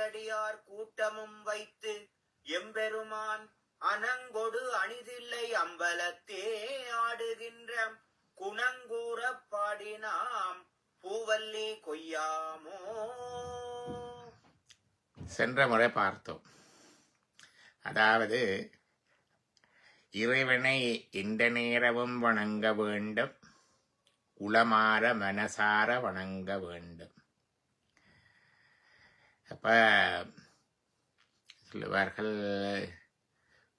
சீரடியார் கூட்டமும் வைத்து எம்பெருமான் அனங்கொடு அணிதில்லை அம்பலத்தே ஆடுகின்ற குணங்கூற பாடினாம் பூவல்லி கொய்யாமோ. சென்ற முறை பார்த்தோம். அதாவது இறைவனை இந்த நேரமும் வணங்க வேண்டும், உளமாற மனசார வணங்க வேண்டும். அப்ப சொல்லுவார்கள்,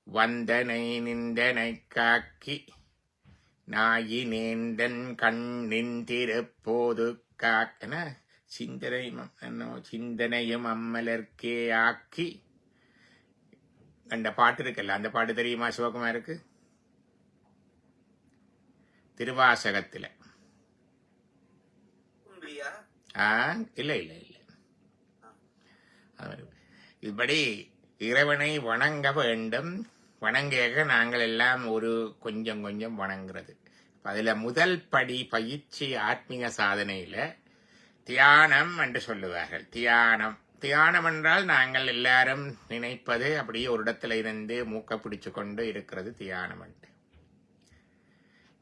வந்தனை நின்றனை காக்கி நாயினேந்தன் கண்ணின் திருப்போது காக்கன சிந்தனையும் அம்மலர்க்கே ஆக்கி. அந்த பாட்டு இருக்குல்ல, அந்த பாட்டு தெரியுமா சிவகுமாருக்கு? திருவாசகத்துல. இல்ல இல்ல இல்ல, இப்படி இறைவனை வணங்க வேண்டும். வணங்க நாங்கள் எல்லாம் ஒரு கொஞ்சம் கொஞ்சம் வணங்குறது. அதுல முதல் படி பயிற்சி ஆத்மீக சாதனையில தியானம் என்று சொல்லுவார்கள். தியானம் என்றால் நாங்கள் எல்லாரும் நினைப்பது அப்படியே ஒரு இடத்துல இருந்து மூக்க பிடிச்சு கொண்டு இருக்கிறது தியானம் என்று.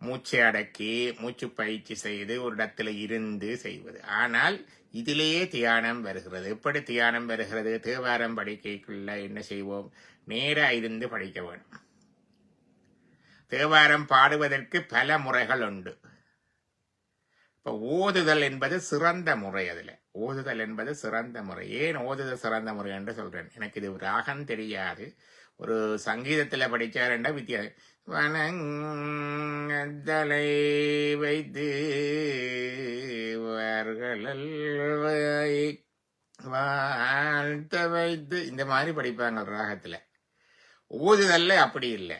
மூச்சை அடக்கி மூச்சு பயிற்சி செய்து ஒரு இடத்துல இருந்து செய்வது. ஆனால் இதிலேயே தியானம் வருகிறது. எப்படி தியானம் வருகிறது? தேவாரம் படிக்கைக்குள்ள என்ன செய்வோம்? நேரா இருந்து படிக்க வேண்டும். தேவாரம் பாடுவதற்கு பல முறைகள் உண்டு. இப்ப ஓதுதல் என்பது சிறந்த முறை. அதுல ஓதுதல் என்பது சிறந்த முறை. ஏன் ஓதுதல் சிறந்த முறை என்று சொல்றேன்? எனக்கு இது ராகம் தெரியாது. ஒரு சங்கீதத்துல படிச்சாருண்டா வித்தியாசம். வனங்கலை வைத்து வாழ்த்த வைத்து இந்த மாதிரி படிப்பாங்க ராகத்துல. ஓதுதல்ல அப்படி இல்லை.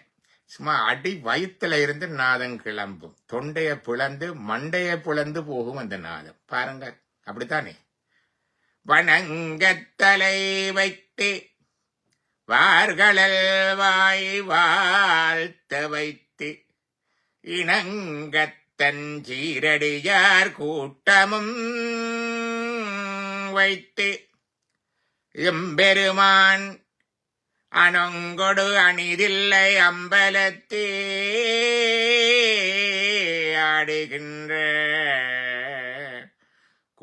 சும்மா அடி வயிற்றுல இருந்து நாதம் கிளம்பும். தொண்டைய பிளந்து மண்டைய பிளந்து போகும் அந்த நாதம். பாருங்க, அப்படித்தானே? வணங்கத்தலை வைத்து வார்களல் வாய் வாழ்த்த வைத்து இணங்கத்தன் சீரடியார் கூட்டமும் வைத்து எம்பெருமான் அனங்கொடு அணிதில்லை அம்பலத்தே ஆடுகின்ற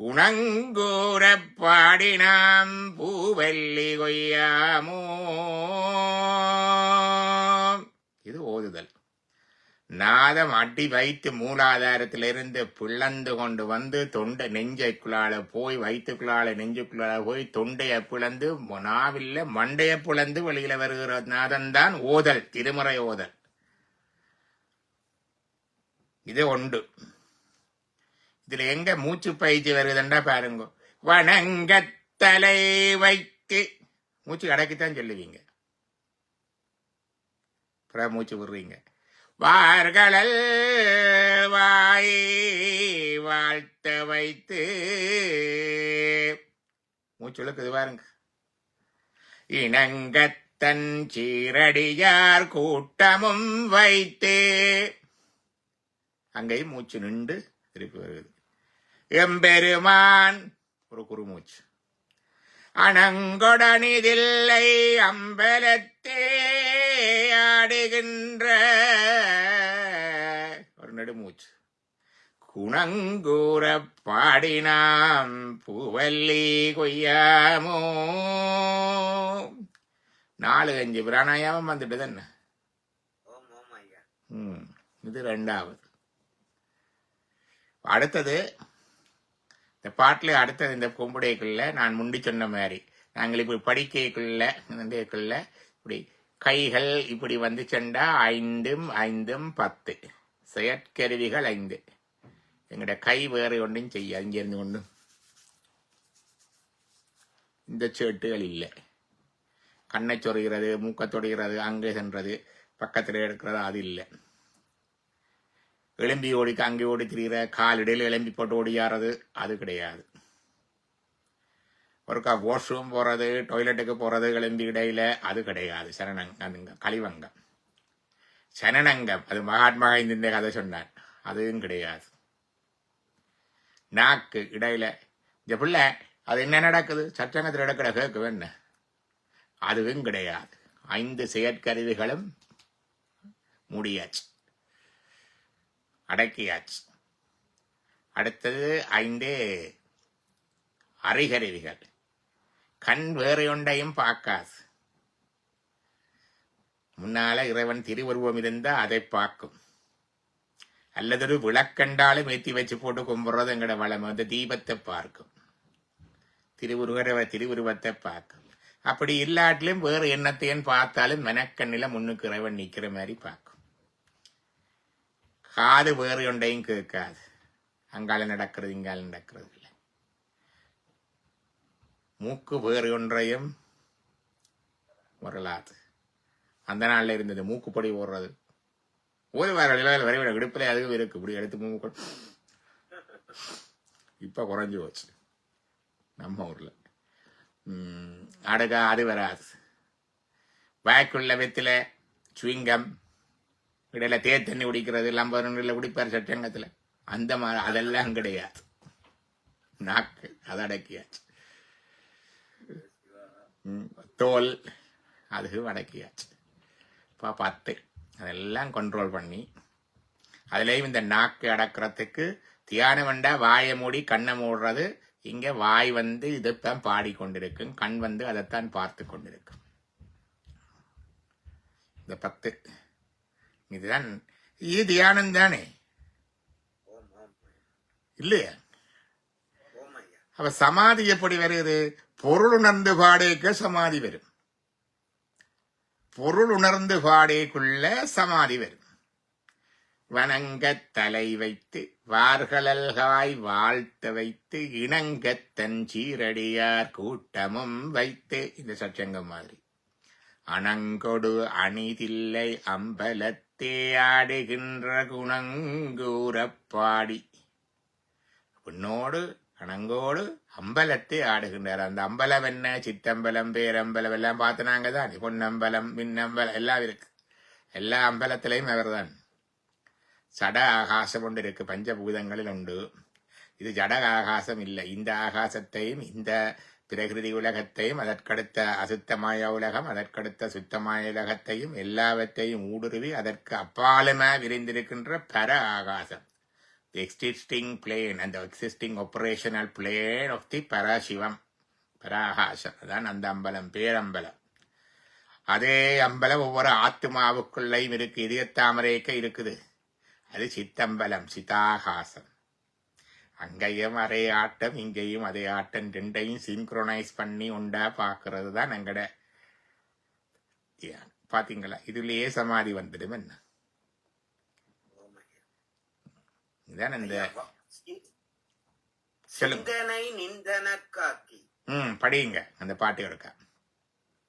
குணங்கூற பாடினாம் பூவல்லி கொய்யாமோ. இது ஓதுதல். நாதம் அடி வைத்து மூலாதாரத்திலிருந்து பிளந்து கொண்டு வந்து தொண்டை நெஞ்சைக்குள்ளால போய் வயிற்றுக்குள்ளால நெஞ்சுக்குள்ளால போய் தொண்டையை பிளந்து நாவில்ல மண்டைய பிளந்து வெளியில வருகிற நாதம்தான் ஓதல், திருமுறை ஓதல். இது உண்டு. இதுல எங்க மூச்சு பயிற்சி வருதுண்டா பாருங்க. வணங்கத்தலை வைத்து மூச்சு அடக்கித்தான் சொல்லுவீங்க, மூச்சு விடுறீங்க. வார்களல் வாய் வாழ்த்த வைத்து மூச்சுழுக்குது பாருங்க. இணங்கத்தன் சீரடியார் கூட்டமும் வைத்து அங்கேயும் மூச்சு நின்று திருப்பி வருகிறது. எம்பெருமான் ஒரு குறுமூச்சு. அனங்கொடனிதில்லை அம்பலத்தே ஆடுகின்ற ஒரு நெடுமூச்சு. குணங்கூற பாடினாம் பூவல்லி கொய்யாமோ. 4-5 பிராணாயாமம் வந்துட்டு தானே. இது 2வது. அடுத்தது இந்த பாட்டில் அடுத்தது இந்த கும்பிடைக்குள்ள நான் முண்டி சொன்ன மாதிரி நாங்கள் இப்படி படிக்கைக்குள்ள இப்படி கைகள் இப்படி வந்து சென்றா 5-5-10 செயற்கருவிகள் 5. எங்கட கை வேறு ஒன்றையும் செய்ய அங்கிருந்து ஒன்று இந்த சேட்டுகள் இல்லை. கண்ணை சொருகிறது, மூக்க தொடுகிறது, அங்கே சென்றது, பக்கத்தில் எடுக்கிறது, அது இல்லை. எலும்பி ஓடிக்க அங்கே ஓடி திரிகிற கால் இடையில எலும்பி போட்டு ஓடியாறது அது கிடையாது. ஒருக்கா வாஷ்ரூம் போறது, டாய்லெட்டுக்கு போறது எலும்பி இடையில அது கிடையாது. கழிவங்கம் சனனங்கம், அது மகாத்மா இந்த கதை சொன்னார், அதுவும் கிடையாது. நாக்கு இடையில இந்த பிள்ளை அது என்ன நடக்குது? சட்டங்கத்தில் நடக்கிற கேட்க என்ன? அதுவும் கிடையாது. 5 செயற்கருவிகளும் முடியாச்சு, அடக்கியாச்சு. அடுத்தது 5 அறிகருவிகள். கண் வேறு ஒன்றையும் பார்க்காது. முன்னால இறைவன் திருவுருவம் இருந்தா அதை பார்க்கும், அல்லது விளக்கண்டாலும் ஏற்றி வச்சு போட்டு கும்பிடுறது எங்கட வளம். அந்த தீபத்தை பார்க்கும், திருவுருவத்தை பார்க்கும். அப்படி இல்லாட்டிலும் வேறு எண்ணத்தையும் பார்த்தாலும் மெனக்கண்ணில முன்னுக்கு இறைவன் நிக்கிற மாதிரி பார்க்கும். காது வேறு ஒன்றையும் கேட்காது, அங்கால நடக்கிறது இங்கால நடக்கிறது இல்லை. மூக்கு வேறு ஒன்றையும் வரலாது. அந்த நாள்ல இருந்தது மூக்குப்பொடி ஓடுறது. ஒரு வரைவிட விடுப்பில் அதுவும் இருக்கு. இப்படி எடுத்து மூக்கு இப்ப குறைஞ்சு போச்சு நம்ம ஊர்ல. அடுக்கா அது வராது. வாய்க்குள்ள வெத்தில சுவிங்கம் இடையில தேர் தண்ணி குடிக்கிறது எல்லாம் குடிப்பார் சட்டங்கத்துல. அந்த மாதிரி அதெல்லாம் கிடையாது. நாக்கு அதை அடக்கியாச்சு. தோல் அதுவும் அடக்கியாச்சு. இப்போ 10 அதெல்லாம் கண்ட்ரோல் பண்ணி, அதுலேயும் இந்த நாக்கு அடக்கிறதுக்கு தியானம் வேண்டா வாயை மூடி கண்ணை மூடுறது. இங்க வாய் இதைத்தான் பாடிக்கொண்டிருக்கும், கண் அதைத்தான் பார்த்து கொண்டிருக்கும். இந்த 10 இதுதான். இது தியானம் தானே இல்லையா? அப்ப சமாதி எப்படி வருது? பொருள் உணர்ந்து பாடேக்க சமாதி வரும். பொருள் உணர்ந்து பாடேக்குள்ள சமாதி வரும். வணங்கத் தலை வைத்து வார்களல்காய் வாழ்த்த வைத்து இணங்கத் தன் சீரடியார் கூட்டமும் வைத்து. இந்த சச்சங்கம் மாதிரி. அணங்கொடு அணிதில்லை அம்பலத்தே ஆடுகின்ற குணங்கூரப்பாடி. உன்னோடு அணங்கோடு அம்பலத்தை ஆடுகின்றார். அந்த அம்பலம் என்ன? சித்தம்பலம், பேரம்பலம் எல்லாம் பார்த்துனாங்க தான். பொன்னம்பலம், மின்னம்பலம் எல்லாம் இருக்கு. எல்லா அம்பலத்திலையும் அவர் தான். சட ஆகாசம் ஒன்று இருக்கு, பஞ்சபூதங்களில் உண்டு. இது ஜட ஆகாசம் இல்லை. இந்த ஆகாசத்தையும் இந்த பிரகிருதி உலகத்தையும் அதற்கடுத்த அசுத்தமாய உலகம் அதற்கடுத்த சுத்தமாய உலகத்தையும் எல்லாவற்றையும் ஊடுருவி அதற்கு அப்பாலுமா விரிந்திருக்கின்ற பர ஆகாசம். The existing plane and the existing operational plane of the Parashivam, Parahasam. அதான் அந்த அம்பலம், பேரம்பலம். அதே அம்பலம் ஒவ்வொரு ஆத்மாவுக்குள்ளையும் இருக்கு. இதயத்தாமரைக்க இருக்குது. அது சித்தம்பலம், சிதாகாசம். அங்கேயும் அதே ஆட்டம், இங்கேயும் அதே ஆட்டம். ரெண்டையும் சிங்க்ரோனைஸ் பண்ணி உண்டா பாக்குறது தான் எங்கட. பாத்தீங்களா? இதுலயே சமாதி வந்துடும். என்ன சிந்தனை நிந்தனக்காக்கி. படியுங்க அந்த பாட்டு இருக்கா.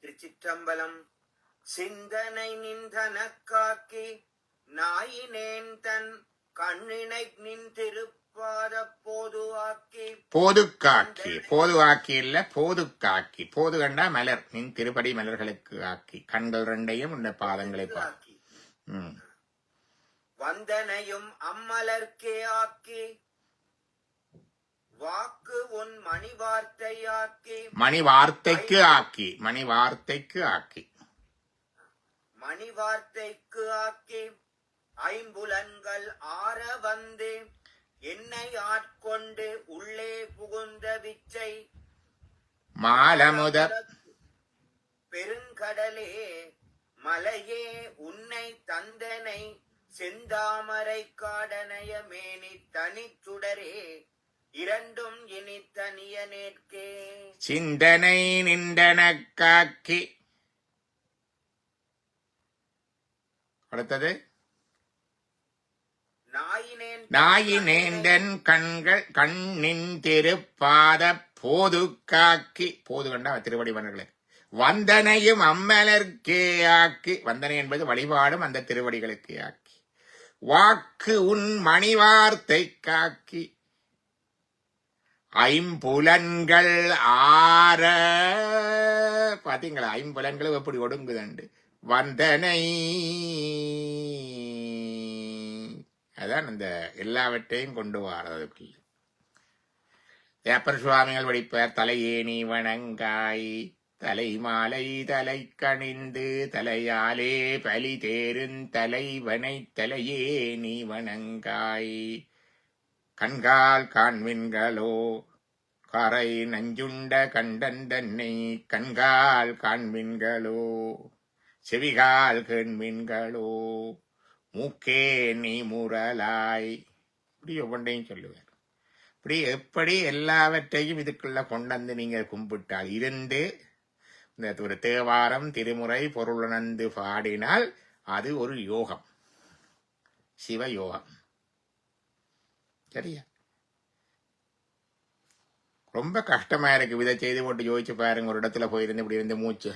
திருச்சிற்றம்பலம். சிந்தனை நிந்தனக்காக்கி நாயினேன் தன் கண்ணினை நின் திருப்பாத போதுவாக்கி. போதுக்காக்கி, போதுவாக்கி இல்ல போதுக்காக்கி. போது கண்டா மலர், நின் திருப்படி மலர்களுக்கு ஆக்கி. கண்கள் ரெண்டையும் இந்த பாதங்களை பார்க்கி. வந்தனையும் அம்மலர்க்கே ஆக்கி. வாக்கு உன் மணி வார்த்தையாக்கி. மணி வார்த்தைக்கு ஆக்கி. மணி வார்த்தைக்கு ஆக்கி. மணி வார்த்தைக்கு ஆக்கி. ஐம்புலன்கள் ஆற வந்து என்னை ஆட்கொண்டு உள்ளே புகுந்த விச்சை. மாலமுத பெருங்கடலே மலையே உன்னை தந்தனை செந்தாமரை காடனைய மேனி தனிச்சுடரே இரண்டும் இனி தனிய நேர்க்கே. சிந்தனை நின்றனக்காக்கி. அடுத்தது நாயினேந்தன் கண்கள் கண்ணின் திருப்பாத போது காக்கி. போது கண்டா திருவடி மன்னர்களே. வந்தனையும் அம்மலர்க்கே ஆக்கி. வந்தனை என்பது வழிபாடும் அந்த திருவடிகளுக்கு ஆக்கி. வாக்கு உன் மணிவார்த்தை காக்கி. ஐம்புலன்கள் ஆற. பாத்தீங்களா? ஐம்புலன்களும் எப்படி ஒடுங்குதண்டு. வந்தனை அதான் அந்த எல்லாவற்றையும் கொண்டு வாரதுக்குள்ள. அப்பர் சுவாமிகள் படிப்பார், தலையே நீ வணங்காய் தலை மாலை தலை கணிந்து தலையாலே பலி தேருந் தலைவனை தலையே நீ வணங்காய். கண்கால் காண்மின்களோ கரை நஞ்சுண்ட கண்டன் தன்னை கண்கால் காண்மின்களோ செவிகால் கேண்மின்களோ மூக்கே நீ முரலாய். இப்படி ஒவ்வொன்றையும் சொல்லுவார். இப்படி எப்படி எல்லாவற்றையும் இதுக்குள்ள கொண்டு நீங்க கும்பிட்டால் இருந்து இந்த ஒரு தேவாரம் திருமுறை பொருளுணர்ந்து பாடினால் அது ஒரு யோகம், சிவயோகம். சரியா? ரொம்ப கஷ்டமா இருக்கு. இதை செய்து போட்டு யோசிச்சு பாருங்க. ஒரு இடத்துல போயிருந்து இப்படி இருந்து மூச்சு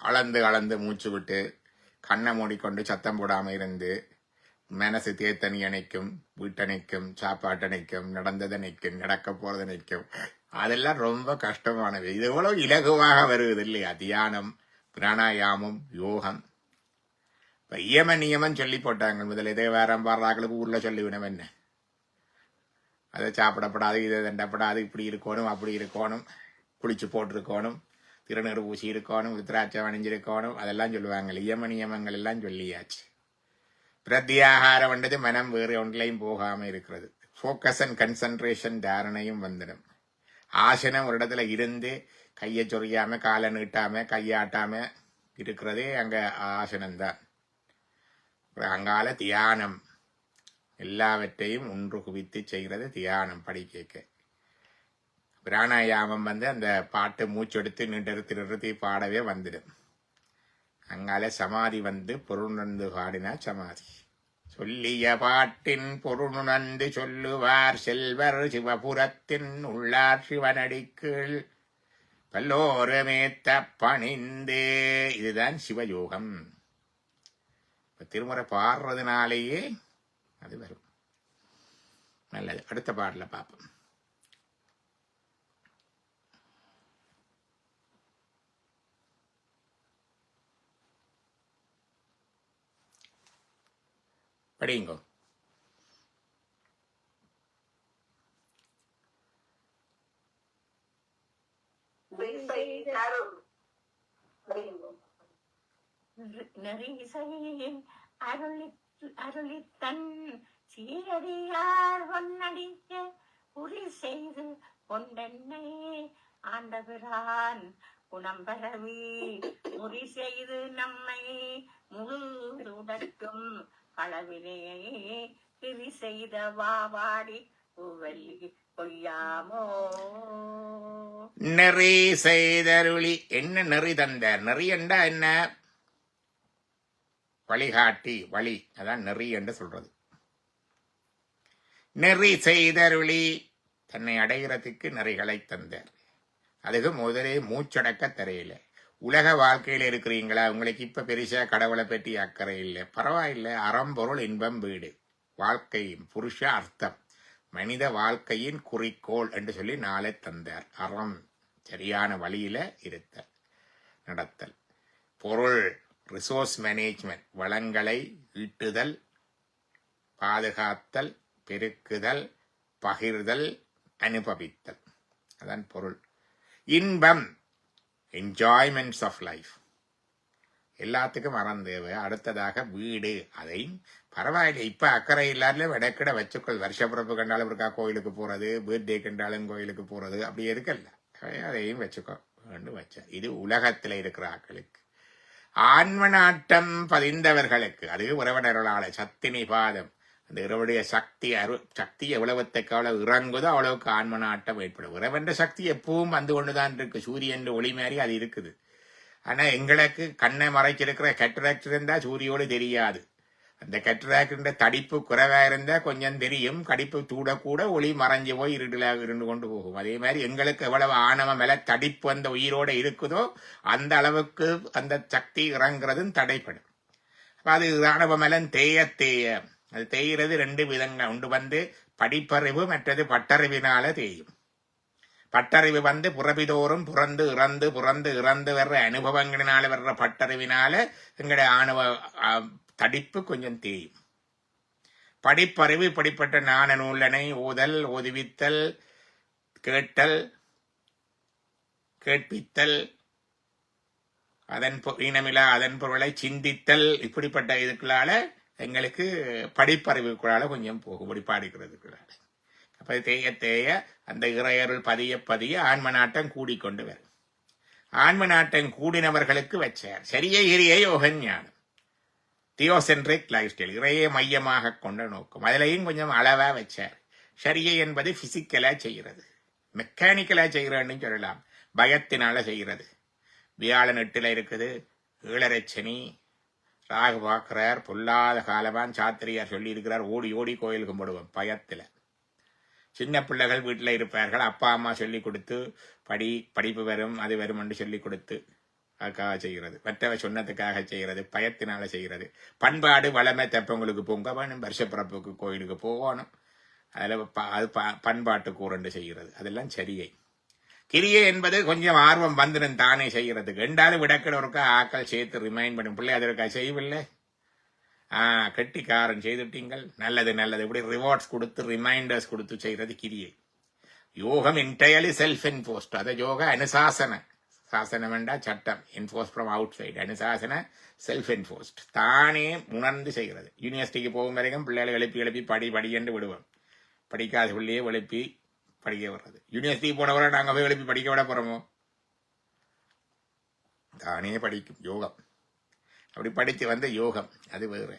அளந்து அளந்து மூச்சு விட்டு கண்ணை மூடிக்கொண்டு சத்தம் போடாம இருந்து மனசு தேத்தனி அணைக்கும், வீட்டணைக்கும், சாப்பாட்டணைக்கும், நடந்ததனைக்கும், நடக்க போறதனைக்கும். அதெல்லாம் ரொம்ப கஷ்டமானது. இது எவ்வளவு இலகுவாக வருவது இல்லையா? தியானம், பிராணாயாமம், யோகம். இப்ப இயம நியமம் சொல்லி போட்டாங்க முதல்ல. இதே வேற பாடுறாக்களுக்கு ஊர்ல சொல்லிவிடும் என்ன, அதை சாப்பிடப்படாது, இதை தண்டப்படாது, இப்படி இருக்கணும், அப்படி இருக்கணும், குளிச்சு போட்டிருக்கணும், திருநீறு பூசி இருக்கணும், உத்திராட்சம் அணிஞ்சிருக்கணும், அதெல்லாம் சொல்லுவாங்க. இயம நியமங்கள் எல்லாம் சொல்லியாச்சு. பிரத்யாகாரம் வந்தது மனம் வேறு ஒன்றிலையும் போகாம இருக்கிறது. ஃபோக்கஸ் அண்ட் கன்சன்ட்ரேஷன் தாரணையும் வந்துடும். ஆசனம் ஒரு இடத்துல இருந்து கையை சொறியாம காலை நீட்டாம கையாட்டாம இருக்கிறதே அங்க ஆசனம்தான். அங்கால தியானம், எல்லாவற்றையும் ஒன்று குவித்து செய்கிறது தியானம். படிக்க பிராணாயாமம் அந்த பாட்டு மூச்செடுத்து நிறுத்தி பாடவே வந்துடும். அங்கால சமாதி பொருளுணர்ந்து பாடினா சமாதி. சொல்லிய பாட்டின் பொருளுணர்ந்து சொல்லுவார் செல்வர் சிவபுரத்தின் உள்ளார் சிவனடிக்கீழ் பல்லோரமேத்த பணிந்து. இதுதான் சிவயோகம். திருமுறை பாடுறதுனாலேயே அது வரும். நல்லது. அடுத்த பாடல பார்ப்போம். படிங்கோ. அருளித்தன் சீரடியார் பொன்னடிக்க உரி செய்து கொண்டென்னை ஆண்டபிரான் குணம் பரவி உரி செய்து நம்மை முழுதுடக்கும் களவினையை திரி செய்த வாவாடி பூவல்லி கொய்யாமோ. நெறி செய்தருளி. என்ன நெறி தந்தார்? நெறி என்றா என்ன? வழிகாட்டி, வழி. அதான் நெறி என்று சொல்றது. நெறி செய்தருளி, தன்னை அடைகிறதுக்கு நெறிகளை தந்தார். அதுக்கு முதலே மூச்சடக்க தெரியல. உலக வாழ்க்கையில் இருக்கிறீங்களா? உங்களுக்கு இப்ப பெருசா கடவுளை பற்றி அக்கறை இல்லை, பரவாயில்லை. அறம்பொருள் இன்பம் வீடு, வாழ்க்கையின் புருஷ அர்த்தம், மனித வாழ்க்கையின் குறிக்கோள் என்று சொல்லி நாளை தந்தார். அறம், சரியான வழியில இருத்தல், நடத்தல். பொருள், ரிசோர்ஸ் மேனேஜ்மெண்ட், வளங்களை ஈட்டுதல், பாதுகாத்தல், பெருக்குதல், பகிர்தல், அனுபவித்தல். அதான் பொருள். இன்பம், என்ஜாய்மெண்ட்ஸ் ஆஃப் லைஃப். எல்லாத்துக்கும் அறம் தேவை. அடுத்ததாக வீடு, அதையும் பரவாயில்லை. இப்ப அக்கறை இல்லாத விடக்கிட வச்சுக்கொள். வருஷப்பிறப்பு கண்டாலும் இருக்கா கோயிலுக்கு போறது, பர்த்டே கண்டாலும் கோயிலுக்கு போறது, அப்படி இருக்கல்ல, அதையும் வச்சுக்கோ வேண்டும் வச்ச. இது உலகத்துல இருக்கிற ஆக்களுக்கு. ஆன்ம நாட்டம் பதிந்தவர்களுக்கு அது உறவினர்களால சக்தினி பாதம். அந்த இறைவனுடைய சக்தி எவ்வளவுக்கு அவ்வளவு இறங்குதோ அவ்வளவுக்கு ஆன்ம நாட்டம் ஏற்படும். இறைவன் சக்தி எப்பவும் வந்து கொண்டுதான் இருக்கு. சூரியன் ஒளி மாதிரி அது இருக்குது. ஆனா எங்களுக்கு கண்ணை மறைச்சிருக்கிற கெட்டராக்ட் இருந்தா சூரியோடு தெரியாது. அந்த கெட்டராக்ட் தடிப்பு குறைவா இருந்தா கொஞ்சம் தெரியும். கடிப்பு தூட கூட ஒளி மறைஞ்சு போய் இருட்டுல இருந்து கொண்டு போகும். அதே மாதிரி எங்களுக்கு எவ்வளவு ஆணவ மேல தடிப்பு அந்த உயிரோட இருக்குதோ அந்த அளவுக்கு அந்த சக்தி இறங்குறதும் தடைப்படும். அது ஆணவ மேலம் தேய அது தேய்கிறது ரெண்டு விதங்கள் உண்டு. படிப்பறிவு, மற்றது பட்டறிவினால தேயும். பட்டறிவு வந்து புறபிதோறும் புறந்து இறந்து புறந்து இறந்து வர்ற அனுபவங்களினால வர்ற பட்டறிவினால எங்களுடைய ஆணவ தடிப்பு கொஞ்சம் தேயும். படிப்பறிவு இப்படிப்பட்ட ஞான நூலனை ஓதல், ஓதுவித்தல், கேட்டல், கேட்பித்தல், அதன் இனமிலா அதன் பொருளை சிந்தித்தல், இப்படிப்பட்ட இதுக்குள்ளால எங்களுக்கு படிப்பறிவுக்குள்ளால கொஞ்சம் போகும், படிப்பாடிக்கிறதுக்குள்ளால. அப்ப தேய தேய அந்த இறையருள் பதிய பதிய ஆன்ம நாட்டம் கூடிக்கொண்டு வரும். ஆன்ம நாட்டம் கூடினவர்களுக்கு வச்சார் சரியை கிரிய யோக ஞானம், தியோசென்ட்ரிக் லைஃப் ஸ்டைல், இறையை மையமாக கொண்ட நோக்கம். அதுலயும் கொஞ்சம் அளவா வச்சார். சரியை என்பது பிசிக்கலா செய்கிறது, மெக்கானிக்கலா செய்கிறன்னு சொல்லலாம், பயத்தினால செய்கிறது. வியாழன் 8ல இருக்குது, 7.5 சனி, ராகு பார்க்கிறார், பொல்லாத காலமான் சாத்திரியார் சொல்லி இருக்கிறார், ஓடி ஓடி கோயில் கும்பிடுவோம் பயத்துல. சின்ன பிள்ளைகள் வீட்டில் இருப்பார்கள், அப்பா அம்மா சொல்லி கொடுத்து படிப்பு வரும் அது வரும் என்று சொல்லி கொடுத்து அதுக்காக செய்கிறது, மற்றவ சொன்னதுக்காக செய்கிறது, பயத்தினால செய்கிறது. பண்பாடு வளமை தப்பவங்களுக்கு பொங்க வேணும், வருஷப்பிறப்புக்கு கோயிலுக்கு போகணும், அதில் அது பண்பாட்டு கூறண்டு செய்கிறது, அதெல்லாம் சரியை. கிரியை என்பது கொஞ்சம் ஆர்வம் வந்துடும் தானே செய்யறதுக்கு. ரெண்டாலும் விடக்கிடவருக்கா ஆக்கள் சேர்த்து ரிமைண்ட் பண்ணும், பிள்ளை அதற்கா செய்யவில்லை, கெட்டிக்காரன் செய்துட்டீங்கள், நல்லது நல்லது, இப்படி ரிவார்ட்ஸ் கொடுத்து ரிமைண்டர்ஸ் கொடுத்து செய்யறது கிரியை. யோகம் என்டையர்லி செல்ஃப் என்ஃபோர்ஸ்ட், அதை யோகா அனுசாசன, சாசனம் வேண்டா சட்டம், என்ஃபோர்ஸ் ஃப்ரம் அவுட் சைடு, அனுசாசன செல்ஃப் என்ஃபோர்ஸ்ட், தானே உணர்ந்து செய்கிறது. யூனிவர்சிட்டிக்கு போகும் வரைக்கும் பிள்ளைகளை எழுப்பி படி என்று விடுவோம், படிக்காத பிள்ளையே எழுப்பி படிக்க வர்றது. யூனிவர்சிட்டி போனவரை நாங்கள் போய் எழுப்பி படிக்க விட போறோமோ, தானே படிக்கும் யோகம். அப்படி படித்து வந்த யோகம் அது வேறு.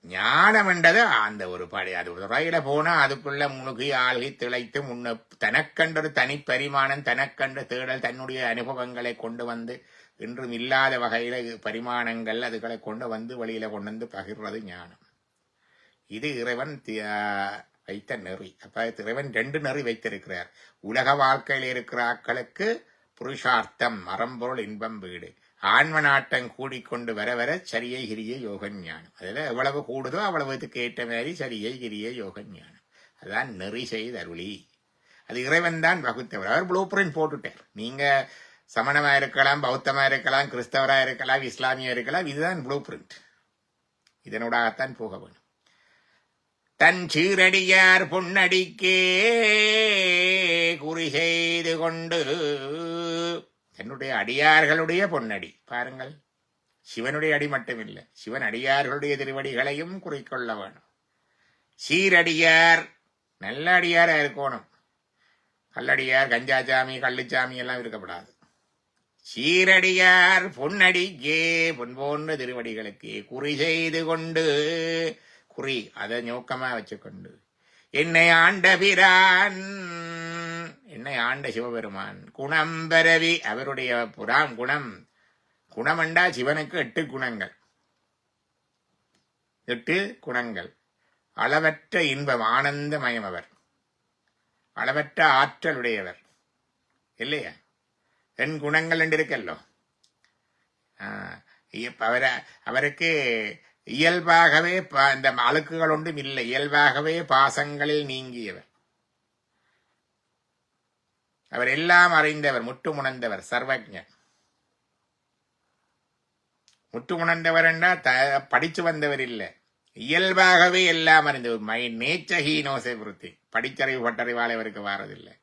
ஞானம் என்றது அந்த ஒரு படி, அது ஒரு ரயில போனா அதுக்குள்ள முழுகி ஆழ்கி திளைத்து முன்ன தனக்கென்ற தனிப்பரிமாணம், தனக்கென்ற தேடல், தன்னுடைய அனுபவங்களை கொண்டு வந்து இன்றும் இல்லாத வகையில பரிமாணங்கள் அதுகளை கொண்டு வந்து வெளியில கொண்டு வந்து பகிர்றது ஞானம். இது இறைவன் வைத்த நெறி. அப்ப இறைவன் 2 நெறி வைத்திருக்கிறார். உலக வாழ்க்கையில் இருக்கிற ஆக்களுக்கு புருஷார்த்தம், அறம்பொருள், இன்பம், வீடு. ஆன்ம நாட்டம் கூடிக்கொண்டு வர வர சரியை கிரிய யோக ஞானம். அதுல எவ்வளவு கூடுதோ அவ்வளவுக்கு ஏற்ற மாதிரி சரியை கிரிய யோக ஞானம். அதான் நெறி செய்தருளி. அது இறைவன் தான் வகுத்தவர். அவர் ப்ளூ பிரிண்ட் போட்டுட்டார். நீங்க சமணமா இருக்கலாம், பௌத்தமா இருக்கலாம், கிறிஸ்தவரா இருக்கலாம், இஸ்லாமியா இருக்கலாம், இதுதான் ப்ளூ பிரிண்ட். இதனூடாகத்தான் போக வேணும். தன் சீரடியார் பொன்னடிக்கே குறி செய்து கொண்டு, தன்னுடைய அடியார்களுடைய பொன்னடி பாருங்கள், சிவனுடைய அடி மட்டுமில்லை, சிவன் அடியார்களுடைய திருவடிகளையும் குறிக்கொள்ள வேணும். சீரடியார் நல்ல அடியாரா இருக்கணும், கல்லடியார், கஞ்சாச்சாமி, கள்ளுச்சாமி எல்லாம் இருக்கப்படாது. சீரடியார் பொன்னடிக்கே, பொன் போன்ற திருவடிகளுக்கு குறி செய்து கொண்டு, குறி அதை நோக்கமா வச்சுக்கொண்டு, என்னை ஆண்ட பிரான், என்னை ஆண்ட சிவபெருமான், குணம் பரவி, அவருடைய புறாம் குணம், குணமண்டா சிவனுக்கு 8 குணங்கள், 8 குணங்கள். அளவற்ற இன்பம், ஆனந்தமயம் அவர், அளவற்ற ஆற்றலுடையவர் இல்லையா? 10 குணங்கள் என்று இருக்கல்லோ. அவருக்கு இயல்பாகவே இந்த அழுக்குகள் ஒன்றும் இல்லை, இயல்பாகவே பாசங்களில் நீங்கியவர், அவர் எல்லாம் அறிந்தவர், முற்றுமுணர்ந்தவர், சர்வஜர். முற்றுமுணர்ந்தவர் என்றா படிச்சு வந்தவர் இல்லை, இயல்பாகவே எல்லாம் அறிந்தவர். My nature he knows everything. படிச்சறிவு பட்டறிவால் அவருக்கு வாரதில்லை.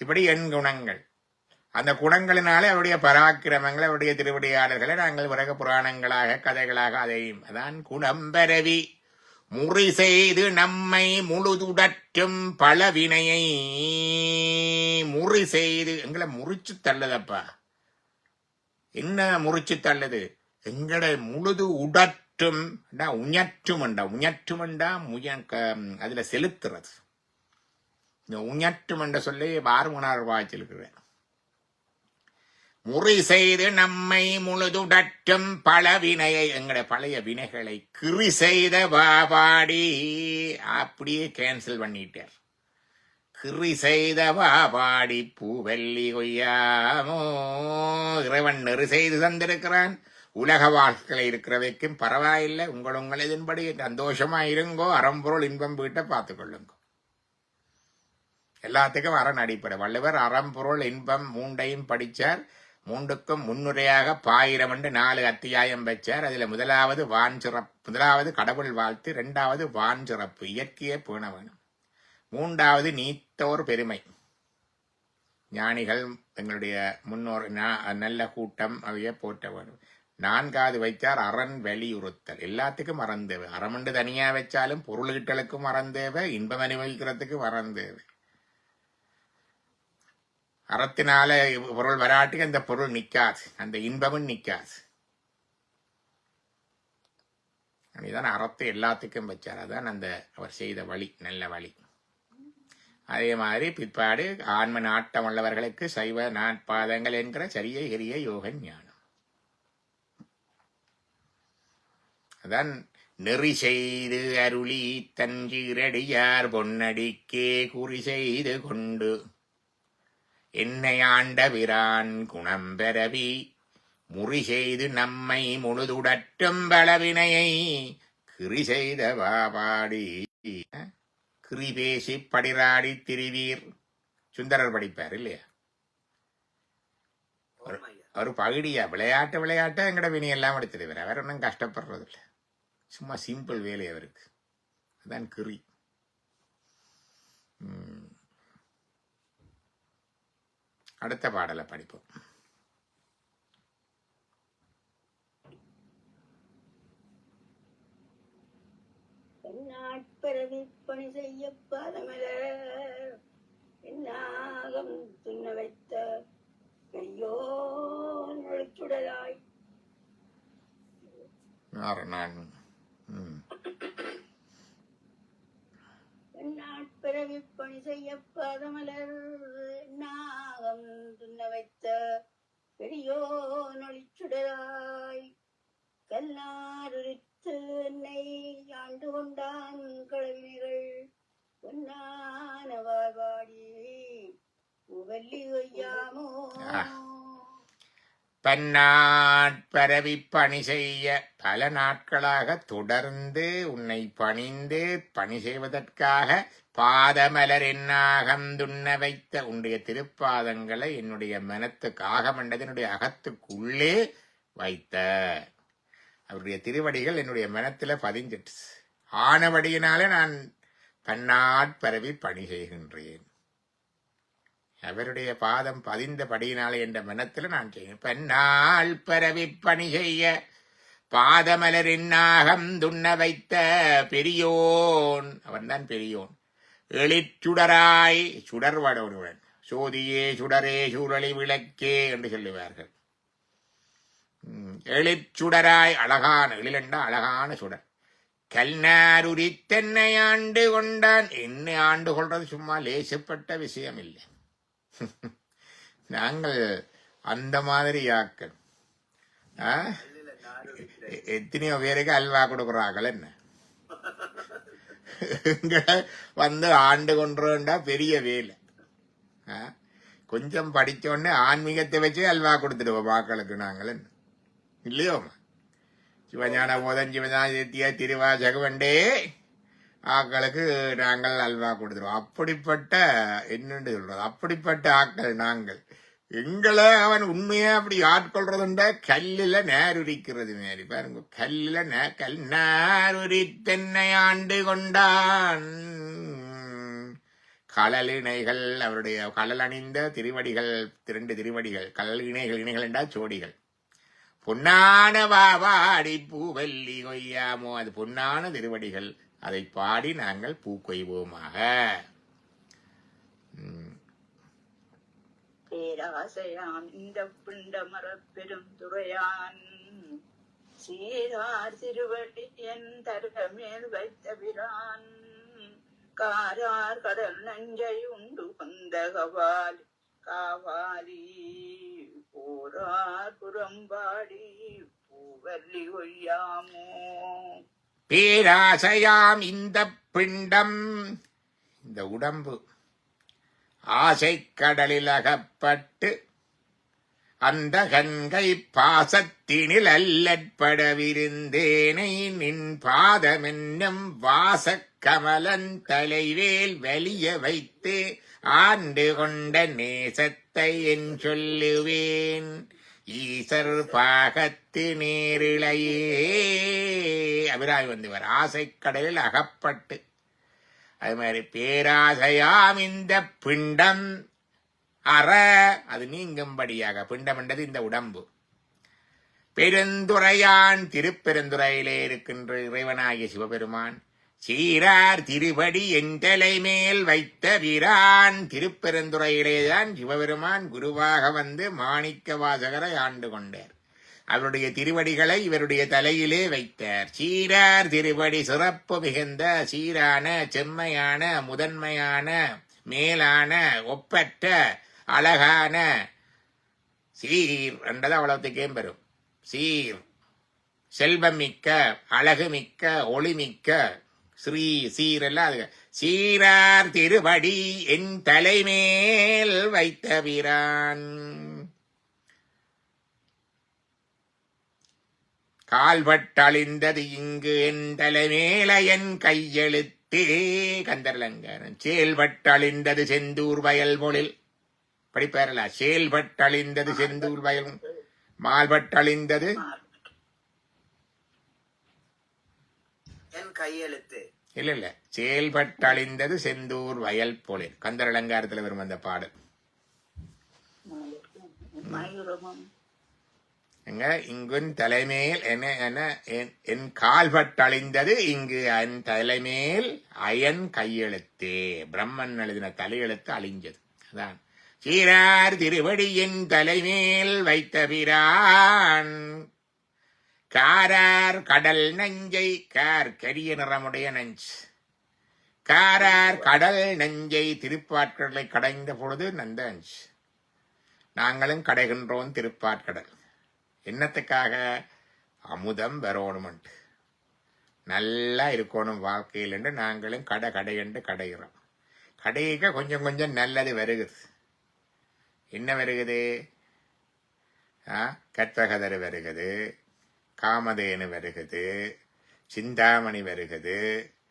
இப்படி 8 குணங்கள். அந்த குணங்களினாலே அவருடைய பராக்கிரமங்கள், அவருடைய திருவிடையாளர்களை நாங்கள் பிறகு புராணங்களாக கதைகளாக அதையும், அதான் குணம்பரவி முறி செய்து நம்மை முழுதுடற்றும் பலவினையை, முறி செய்து எங்களை முறிச்சு தள்ளுதப்பா. என்ன முறிச்சு தள்ளுது? எங்களை முழுது உடற்றும், உஞற்றுமண்டா அதுல செலுத்துறது. இந்த உஞற்றும் என்ற சொல்லி பாரமுனார் வாய்ச்சிருக்கிறேன். முறி செய்து நம்மை முழுதுடற்றும் பலவினையை, எங்களுடைய பழைய வினைகளை கிரி செய்த வாபாடி, அப்படியே கேன்சல் பண்ணிட்டார். கிரி செய்த வாபாடி பூவெல்லி கொய்யாமோ, இறைவன் நெறி செய்து தந்திருக்கிறான். உலக வாழ்க்கையில் இருக்கிறவைக்கும் பரவாயில்லை, உங்கள் இதன்படி சந்தோஷமா இருங்கோ, அறம்பொருள் இன்பம் வீட்டை பார்த்துக் கொள்ளுங்க. எல்லாத்துக்கும் அரண் அடிப்படை. வள்ளுவர் அறம்பொருள் இன்பம் மூண்டையும் படிச்சார். மூன்றுக்கும் முன்னுரையாக 1000 4 அத்தியாயம் வச்சார். அதுல முதலாவது கடவுள் வாழ்த்து, 2வது வான் சிறப்பு, இயற்கையை பேண வேணும், 3வது நீத்தோர் பெருமை, ஞானிகள் எங்களுடைய முன்னோர் நல்ல கூட்டம் அவைய போற்ற வேணும், 4வது வைத்தார் அரண் வலியுறுத்தல். எல்லாத்துக்கும் அறம் தேவை. அறமண்டு தனியா வச்சாலும் பொருள்கிட்டலுக்கும் அறம் தேவை, இன்பம் அனுபவிக்கிறதுக்கு அறம் தேவை. அறத்தினால பொருள் வராட்டுக்கு அந்த பொருள் நிக்காது, அந்த இன்பமும் நிக்காது. அதுதான் அறத்தை எல்லாத்துக்கும் வச்சார். அதான் அந்த அவர் செய்த வழி, நல்ல வழி. அதே மாதிரி பிற்பாடு ஆன்ம நாட்டம் உள்ளவர்களுக்கு சைவ நாட்பாதங்கள் என்கிற சரிய எரிய யோக ஞானம். அதான் நெறி செய்து அருளி தஞ்சீரடியார் பொன்னடிக்கே குறி செய்து கொண்டு என்னை ஆண்ட பிரான் குணம் பெறவி முறி செய்து நம்மை முழுதுடற்றும் பலவினையை கிரி செய்த வாபாடி கிரி பேசி படிராடி திரிவீர். சுந்தரர் படிப்பார் இல்லையா? ஒரு பகுடியா விளையாட்டு எங்கட வினையெல்லாம் எடுத்துருவார். அவர் ஒன்றும் கஷ்டப்படுறது இல்லை, சும்மா சிம்பிள் வேலை அவருக்கு. அதான் கிரி. அடுத்த பாடலை படிப்போம். நாட்பிறவி பணி செய்ய பாதமலர் என்னாகம் துண்ண வைத்த கையோ நொழிச்சுடலாய். நாட்பிறவி பணி செய்ய பாதமலர் நாகம் துண்ண வைத்த பெரியோ நொழிச்சுடலாய். கல்லாருரித்து என்னை ஆண்டு கொண்டான் கழவினைகள் பொன்னான வாடி உவல்லி ஒய்யாமோ. பன்னாட்பரவி பணி செய்ய பல நாட்களாக தொடர்ந்து உன்னை பணிந்து பணி செய்வதற்காக பாதமலர் என்னாகம் துண்ண வைத்த உன்னுடைய திருப்பாதங்களை என்னுடைய மனத்துக்கு ஆகமண்டது என்னுடைய அகத்துக்குள்ளே வைத்த அவருடைய திருவடிகள் என்னுடைய மனத்துல பதிஞ்சிட்டு ஆனவடியினாலே நான் பன்னாட்பரவி பணி செய்கின்றேன். அவருடைய பாதம் பதிந்தபடியினாலே என்ற மனத்தில் நான் செய்கிறேன். பன்னாள் பரவி பணி செய்ய பாதமலர் என்னாகம் துண்ண வைத்த பெரியோன், அவன் தான் பெரியோன். எளிச்சுடராய், சுடர்வட ஒருவன், சோதியே சுடரே சூழலி விளக்கே என்று சொல்லுவார்கள். எளிச்சுடராய், அழகான எழிலண்டா அழகான சுடர். கல்நாருரி தென்னை ஆண்டு கொண்டான். என்னை ஆண்டு கொள்றது சும்மா லேசப்பட்ட விஷயம் இல்லை. நாங்கள் அந்த மாதிரி ஆக்கள். எத்தனையோ பேருக்கு அல்வா கொடுக்குறார்கள். என்ன வந்து ஆண்டு கொண்டா பெரிய வேலை. கொஞ்சம் படிச்சோடனே ஆன்மீகத்தை வச்சு அல்வா கொடுத்துடுவோம் மக்களுக்கு. நாங்கள் என்ன இல்லையோ? சிவஞான போதம் சிவஞான திருவாசகவண்டே ஆக்களுக்கு நாங்கள் அல்வா கொடுத்துருவோம். அப்படிப்பட்ட என்னென்று சொல்றது, அப்படிப்பட்ட ஆக்கள் நாங்கள். எங்களை அவன் உண்மையா அப்படி ஆட்கொள்றதுண்டா கல்லில நேருரிக்கிறது மாரி பாருங்க. கல்லில கல் நேருரி தென்னை ஆண்டு கொண்டான். கடலிணைகள், அவருடைய கடல் அணிந்த திருவடிகள், 2 திருவடிகள், கடல் இணைகள் என்றா சோடிகள். பொன்னான வாடி பூவல்லி கொய்யாமோ, அது பொன்னான திருவடிகள். அதை பாடி நாங்கள் பூக்கொய்வோமாக. பேராசையான் இந்த பிண்டமர பெரும் துறையான் சீரார் திருவடி என் தருக மேல் வைத்த பிரான் காரார் கடல் நஞ்சை உண்டு வந்த காவாலி போரார் புறம்பாடி பூவல்லி ஒய்யாமோ. பேராசையாம் இந்த பிண்டம், இந்த உடம்பு ஆசை கடலில் அகப்பட்டு அந்த கங்கை பாசத்தினில் அல்லற்படவிருந்தேனை நின் பாதமென்னும் வாசக்கமலன் தலைவேல் வலிய வைத்து ஆண்டு கொண்ட நேசத்தை என் சொல்லுவேன் ஈசர் பாகத்து நேரிழையே. அபிராமி வந்தவர் ஆசைக்கடலில் அகப்பட்டு, அது மாதிரி பேராசையாம் இந்த பிண்டம் அற அது நீங்கும்படியாக. பிண்டம் என்றது இந்த உடம்பு. பெருந்துறையான் திருப்பெருந்துறையிலே இருக்கின்ற இறைவனாகிய சிவபெருமான் சீரார் திருபடி என் தலை மேல் வைத்த வீரான். திருப்பெருந்துறையிலேதான் சிவபெருமான் குருவாக வந்து மாணிக்க வாசகரை ஆண்டு கொண்டார். அவருடைய திருவடிகளை இவருடைய தலையிலே வைத்தார். சீரார் திருவடி சிறப்பு மிகுந்த சீரான செம்மையான முதன்மையான மேலான ஒப்பற்ற அழகான சீர் என்றது அவ்வளவுக்கே பெறும். சீர் செல்வம் மிக்க அழகு மிக்க ஒளிமிக்க ஸ்ரீ சீரெல்லாம் அது. சீரார் திருவடி என் தலைமேல் வைத்த வீரான். கால்பட்டழிந்தது இங்கு என் தலைமேல என் கையெழுத்தே. கந்தர்லங்காரன். செயல்பட்டழிந்தது செந்தூர் வயல் மொழில் படிப்பாரல. செயல்பட்டழிந்தது செந்தூர் வயல், மால்பட்டழிந்தது என் கையெழுத்து. இல்ல செயல்பட்டழிந்தது செந்தூர் வயல் போலில். கந்தர் அலங்காரத்துல வரும் அந்த பாடல். மயூரமும் எங்க இங்குன் தலைமேல் என் கால்பட்டழிந்தது இங்கு என் தலைமேல் அயன் கையெழுத்தே. பிரம்மன் எழுதின தலையெழுத்து அழிஞ்சது. அதான் சீரார் திருவடியின் தலைமேல் வைத்த பிரான். காரார் கடல் நஞ்சை, கார் கரிய நிறமுடைய நஞ்சு, காரார் கடல் நஞ்சை திருப்பாற்கடலை கடைந்த பொழுது நந்த அஞ்சு. நாங்களும் கடைகின்றோம் திருப்பாற்கடல். என்னத்துக்காக? அமுதம் வரணுமெண்டு, நல்லா இருக்கணும் வாழ்க்கையில் என்று நாங்களும் கடை என்று கடைகிறோம். கடைக்க கொஞ்சம் கொஞ்சம் நல்லது வருகுது. என்ன வருகுது? கற்பகதர் வருகுது, காமதேனு வருகுது, சிந்தாமணி வருகுது,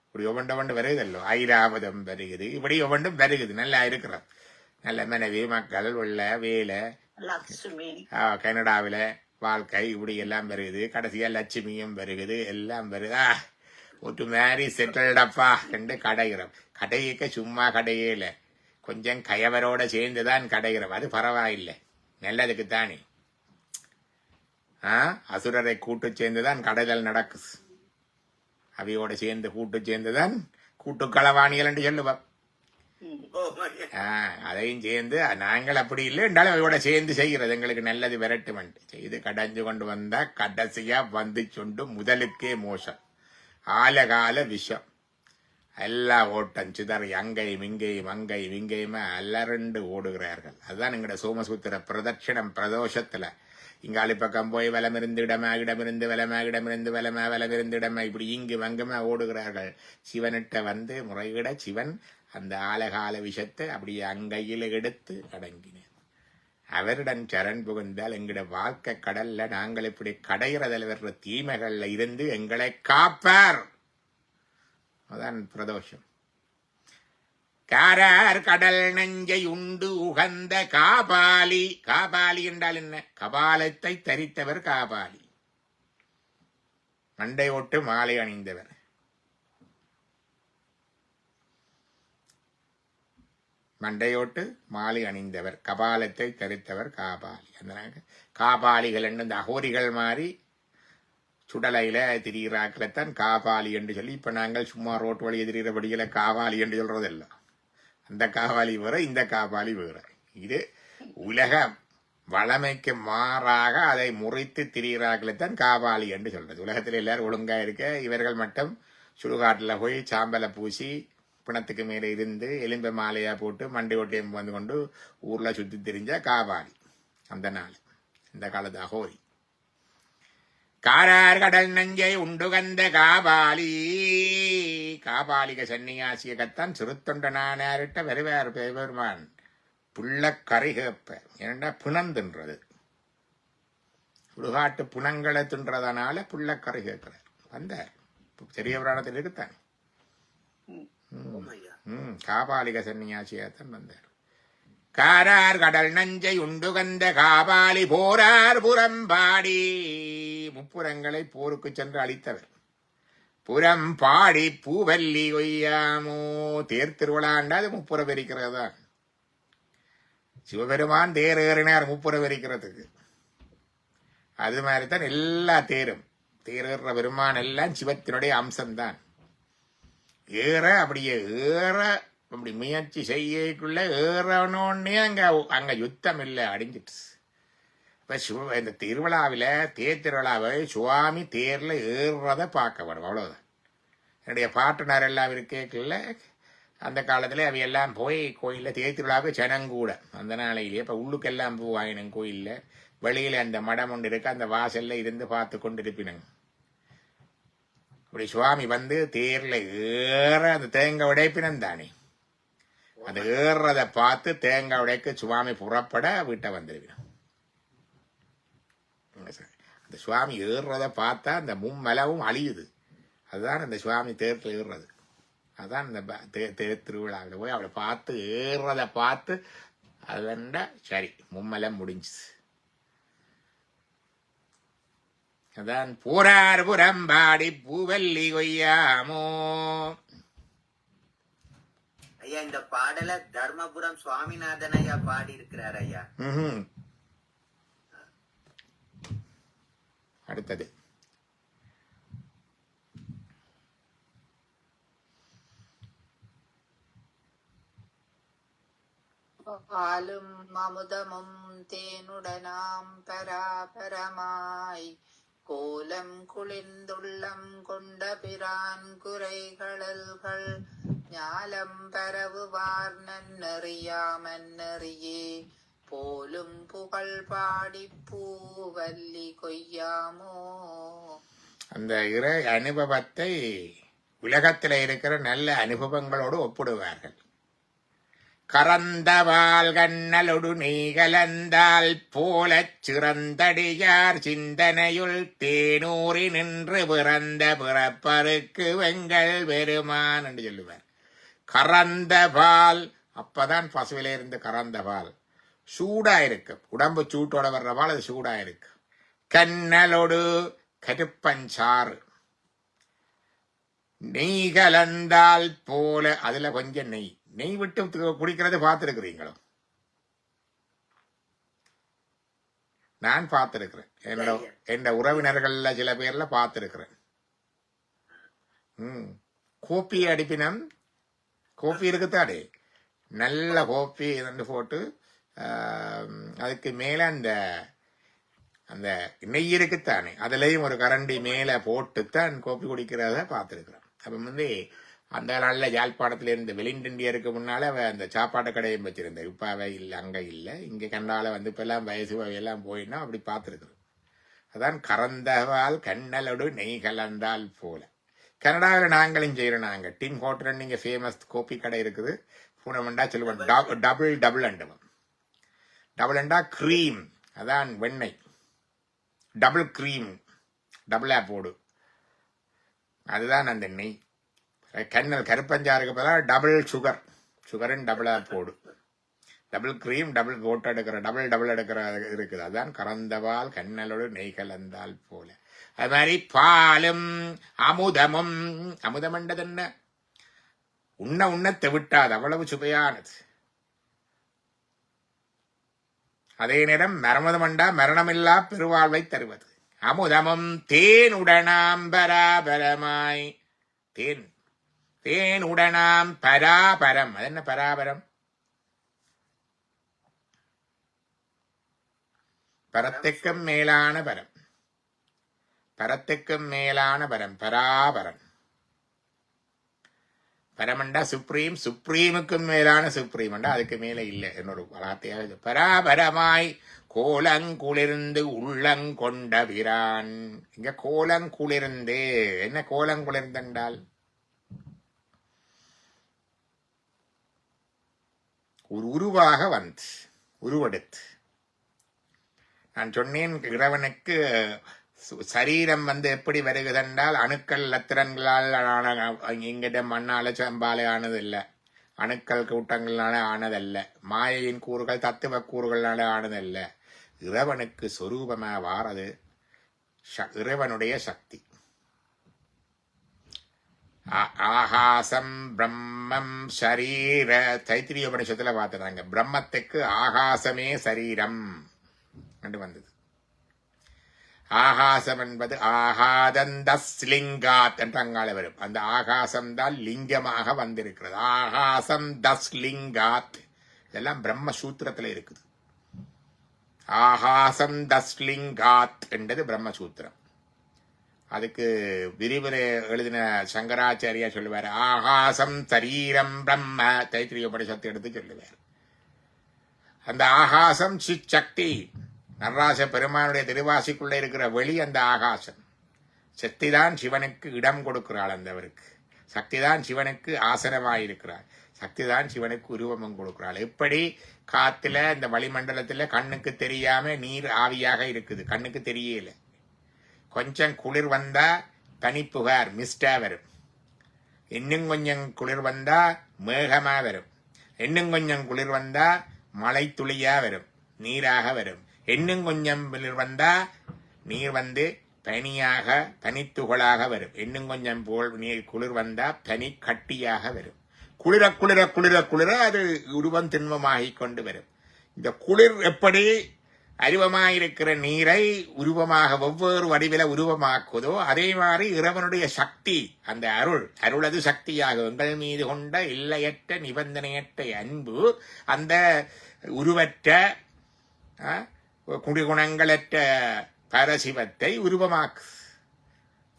இப்படி ஒவ்வொன்று வருகுதல்லோ. ஐராவதம் வருகுது, இப்படி ஒவ்வொன்றும் வருகுது. நல்லா இருக்கிறோம். நல்ல மனைவி மக்கள் உள்ள வேலை, லட்சுமி கனடாவில வாழ்க்கை இப்படி எல்லாம் வருகுது. கடைசியா லட்சுமியும் வருகுது, எல்லாம் வருதா. ஒரு மாதிரி செட்டில்டப்பா கண்டு கடைகிறோம். கடையிக்க சும்மா கடையே இல்லை, கொஞ்சம் கயவரோட சேர்ந்துதான் கடைகிறோம். அது பரவாயில்லை, நல்லதுக்குத்தானே. அசுரரை கூட்டு சேர்ந்துதான் கடைதல் நடக்குது. அவையோட சேர்ந்து கூட்டு சேர்ந்துதான் கூட்டுக்களவாணிகள் என்று சொல்லுவோம். அதையும் சேர்ந்து நாங்கள் அப்படி இல்லை என்றாலும் அவையோட சேர்ந்து செய்கிறது எங்களுக்கு நல்லது விரட்டுமெண்டு செய்து கடைஞ்சு கொண்டு வந்தா கடைசியா வந்து சொண்டு முதலுக்கே மோசம், ஆலகால விஷம். எல்லா ஓட்டம் சிதறி அங்கையும் இங்கேயும் அங்கையும் இங்கேயுமே அலரண்டு ஓடுகிறார்கள். அதுதான் எங்கட சோமசூத்திர பிரதட்சிணம் பிரதோஷத்துல. இங்காலி பக்கம் போய் வலமிருந்து இடமா, இடமிருந்து வலமா, இடமிருந்து வலமா, வலமிருந்து இடமா, இப்படி இங்கு வங்கமா ஓடுகிறார்கள். சிவனிட்ட வந்து முறையிட சிவன் அந்த ஆலகால விஷத்தை அப்படியே அங்கையில் எடுத்து அடங்கினார். அவருடன் சரண் புகுந்தால் எங்கட வாழ்க்கை கடல்ல நாங்கள் இப்படி கடைகிறதில் வர்ற தீமைகள்ல இருந்து எங்களை காப்பார். அதான் பிரதோஷம். காரார் கடல் நஞ்சை உண்டு உகந்த காபாலி. காபாலி என்றால் என்ன? கபாலத்தை தரித்தவர் காபாலி. மண்டையோட்டு மாலை அணிந்தவர். மண்டையோட்டு மாலை அணிந்தவர், கபாலத்தை தரித்தவர் காபாலி. அந்த காபாலிகள் என்று இந்த அகோரிகள் மாதிரி சுடலையில திரிகிறாக்களைத்தான் காபாலி என்று சொல்லி இப்ப நாங்கள் சும்மா ரோட்டு வழி எதிரிகிறபடியில காவாலி என்று சொல்றதில்லை. அந்த காவாலி வேற, இந்த காபாலி வேற. இது உலக வளமைக்கு மாறாக அதை முறித்து திரிகிறாக்களைத்தான் காபாலி என்று சொல்றது. உலகத்தில் எல்லாரும் ஒழுங்கா இருக்க, இவர்கள் மட்டும் சுடுகாட்டுல போய் சாம்பலை பூசி பிணத்துக்கு மேலே இருந்து எலும்பை மாலையா போட்டு மண்டை ஓட்டியம் வந்து கொண்டு ஊர்ல சுத்தி திரிஞ்ச காபாலி. அந்த நாள் இந்த காலத்து அகோரி. காரார் கடல் நஞ்சை உண்டுகந்த காபாலி. காபாலிக சன்னியாசியகத்தான் சிறுத்தொண்டனாரிட்ட வருவார் பெருமான். புள்ள கரை கேட்பார். ஏன்னா பிணம் தின்றது, சுடுகாட்டு புணங்களை தின்றதனால புள்ள கரை கேட்கிறார். வந்தார் பெரிய புராணத்தில் இருக்குத்தான். காபாலிக சன்னியாசியாத்தான் வந்தார். காரார் கடல் நஞ்சை உண்டுகந்த காபாலி போரார் புறம்பாடி. முப்புறங்களை போருக்கு சென்று அளித்தவர். புறம்பாடி பூவல்லி கொய்யாமோ. தேர் திருவிழாண்டா அது முப்புறம் இருக்கிறதா. சிவபெருமான் தேர் ஏறினார் முப்புறம் இருக்கிறதுக்கு. அது மாதிரிதான் எல்லா தேரும். தேரேற பெருமான் எல்லாம் சிவத்தினுடைய அம்சம்தான். ஏற அப்படியே ஏற அப்படி முயற்சி செய்யக்குள்ள ஏறனோடனே அங்க யுத்தம் இல்லை, அடிஞ்சிட்டு. இப்ப இந்த திருவிழாவில தேர் திருவிழாவை சுவாமி தேர்ல ஏறுறத பார்க்க வரும், அவ்வளவுதான். என்னுடைய பாட்டனார் எல்லாம் இருக்கேக்குள்ள அந்த காலத்துல அவையெல்லாம் போய் கோயில்ல தேர் திருவிழாவுக்கு ஜனங்கூட அந்த நாளையிலேயே இப்ப உள்ளுக்கெல்லாம் போவாயினும் கோயில்ல. வெளியில அந்த மடம் ஒன்று இருக்கு, அந்த வாசல்ல இருந்து பார்த்து கொண்டு இருப்பினுங்க. அப்படி சுவாமி வந்து தேர்ல ஏற அந்த தேங்காய் உடைப்பினம் தானே, அந்த ஏறுறத பார்த்து தேங்காய் உடைக்கு சுவாமி புறப்பட வீட்டை வந்துருவினோம். அந்த சுவாமி ஏறுறத பார்த்தா அந்த மும்மலவும் அழியுது. அதுதான் அந்த சுவாமி தேர்ல ஏறுறது. அதான் இந்த தேர் திருவிழாவில் போய் அவளை பார்த்து ஏறுறத பார்த்து அதுண்டா சரி மும்மலம் முடிஞ்சுது. அதான் போரார் புறம்பாடி பூவல்லி கொய்யாமோ. ஐயா இந்த பாடல தர்மபுரம் சுவாமிநாதன் ஐயா பாடி இருக்கிறார் ஐயா. அடுத்தது பாலும் அமுதமும் தேனுடனாம் பராபரமாய் கோலம் குளிர்ந்துள்ளம் கொண்ட பிரான் குறைகளல்கள் ஞாலம் பரவுவார் நன்னறியாமன்னறியே போலும் புகழ் பாடி பூவல்லி கொய்யாமோ. அந்த இறை அனுபவத்தை உலகத்தில் இருக்கிற நல்ல அனுபவங்களோடு ஒப்பிடுவார்கள். கறந்தவால் கண்ணலொடு நீகலந்தால் போலச் சிறந்தடியார் சிந்தனையுள் தேனூறி நின்று பிறந்த பிறப்பருக்கு வெங்கல் பெருமான் என்று சொல்லுவார். கறந்த பால், அப்பதான் பசுவில இருந்து கறந்த பால் சூடா இருக்கு, உடம்பு சூட்டோட வர்ற பால் அது சூடா இருக்கு. கண்ணலோடு கருப்பஞ்சாறு, நெய் கலந்தால் போல, அதுல கொஞ்சம் நெய் நெய் விட்டு குடிக்கிறது பார்த்திருக்கிறீங்களோ? நான் பார்த்திருக்கிறேன். என்னோட உறவினர்கள்ல சில பேர்ல பார்த்திருக்கிறேன். கோப்பி அடிப்பினம், கோப்பி இருக்குத்தாடே, நல்ல கோப்பி ரெண்டு போட்டு அதுக்கு மேல அந்த அந்த நெய் இருக்குத்தானே, அதுலயும் ஒரு கரண்டி மேல போட்டுத்தான் கோப்பி குடிக்கிறத பார்த்திருக்கிறேன். அப்ப வந்து அந்த நல்ல யாழ்ப்பாணத்துல இருந்து வெளிண்டியருக்கு முன்னால அந்த சாப்பாட்டு கடையும் வச்சிருந்தேன். இப்ப அவை இல்லை, அங்க இல்லை. இங்க கண்டால வந்து இப்ப எல்லாம் வயசு எல்லாம் போயின்னா அப்படி பார்த்துருக்குறோம். அதான் கறந்தவால் கண்ணலோடு நெய் கலந்தால் போல. கனடாவில் நாங்களும் செய்யறோம். நாங்க டிம் ஹோட்டல் நீங்க ஃபேமஸ் கோப்பி கடை இருக்குது, பூனமண்டா சொல்லுவோம். டபுள் அண்டவம், டபுள் அண்டா கிரீம், அதான் வெண்ணெய். டபுள் கிரீம், டபுளா போடு, அதுதான் அந்த நெய். கண்ணல் கருப்பஞ்சாருக்கு பதிலாக டபுள் சுகர், சுகரும் டபுளா போடு. டபுள் கிரீம், டபுள் போட்டு எடுக்கிற, டபுள் எடுக்கிற இருக்குது. அதுதான் கறந்தவால் கண்ணலோடு நெய் கலந்தால் போல. அது மாதிரி பாலும் அமுதமும், அமுதம் என்றது என்ன? உண்ணத்தை விட்டாது, அவ்வளவு சுவையானது. அதே நேரம் மரமதமண்டா மரணமில்லா பெருவாழ்வை தருவது. அமுதமும் தேனுடனாம் பராபரமாய், தேன் தேனுடனாம் பராபரம். அது என்ன பராபரம்? பரத்துக்கும் மேலான பரம், பரத்துக்கும் மேலான பரம், பராபரம். பரமண்டா சுப்ரீம், சுப்ரீமுக்கும் மேலான சுப்ரீமண்டா அதுக்கு மேல இல்லை. என்னோட வார்த்தையாக பராபரமாய் கோலங்குளிர்ந்து உள்ளங்கொண்ட பிரான். இங்க கோலங்குளிர்ந்து, என்ன கோலங்குளிர்ந்தென்றால் ஒரு உருவாக வந்து உருவெடுத்து. நான் சொன்னேன், இறைவனுக்கு சரீரம் வந்து எப்படி வருகிறதென்றால் அணுக்கள் லத்திரன்களால் இங்கிட்ட மண்ணால செம்பாலே ஆனது இல்லை. அணுக்கள் கூட்டங்களால ஆனதல்ல, மாயையின் கூறுகள் தத்துவ கூறுகளால ஆனதல்ல. இறைவனுக்கு சொரூபமா வாரது இறைவனுடைய சக்தி. ஆகாசம் பிரம்மம் ஷரீர தைத்திரிய உபனிஷத்துல பார்த்துறாங்க. பிரம்மத்துக்கு ஆகாசமே சரீரம் என்று வந்தது. ஆகாசம் என்பது ஆகாதந்தஸ்லிங்காத் என்று அங்கால வரும். அந்த ஆகாசம் தான் லிங்கமாக வந்திருக்கிறது. ஆகாசம் தஸ்லிங்காத் இதெல்லாம் பிரம்ம சூத்திரத்துல இருக்குது. ஆகாசம் தஸ்லிங்காத் என்றது பிரம்மசூத்திரம். அதுக்கு விரிவுரை எழுதின சங்கராச்சாரியா சொல்லுவார், ஆகாசம் சரீரம் பிரம்ம தைத்திரிய உபனிஷத்தை எடுத்து சொல்லுவார். அந்த ஆகாசம் சிச்சக்தி, நடராச பெருமானுடைய திருவாசிக்குள்ள இருக்கிற வெளி அந்த ஆகாசம். சக்திதான் சிவனுக்கு இடம் கொடுக்கிறாள். அந்தவருக்கு சக்திதான் சிவனுக்கு ஆசனமாயிருக்கிறாள். சக்திதான் சிவனுக்கு உருவமும் கொடுக்கிறாள். எப்படி காத்துல இந்த வளிமண்டலத்துல கண்ணுக்கு தெரியாம நீர் ஆவியாக இருக்குது, கண்ணுக்கு தெரியல. கொஞ்சம் குளிர் வந்தா தனிப்புகார் மிஸ்டா வரும். இன்னும் கொஞ்சம் குளிர் வந்தா மேகமா வரும். இன்னும் கொஞ்சம் குளிர் வந்தா மழை துளியா வரும், நீராக வரும். இன்னும் கொஞ்சம் குளிர் வந்தா நீர் வந்து பனியாக தனித்துகளாக வரும். இன்னும் கொஞ்சம் போல் நீர் குளிர் வந்தா பனி கட்டியாக வரும். குளிர குளிர குளிர குளிர அது உருவம் திண்மமாகிக் கொண்டு வரும். இந்த குளிர் எப்படி அருவமாயிருக்கிற நீரை உருவமாக ஒவ்வொரு வடிவில உருவமாக்குதோ, அதே மாதிரி இறைவனுடைய சக்தி, அந்த அருளது சக்தியாக எங்கள் மீது கொண்ட எல்லையற்ற நிபந்தனையற்ற அன்பு அந்த உருவற்ற குடிகுணங்களற்ற பரசிவத்தை உருவமாக்கு.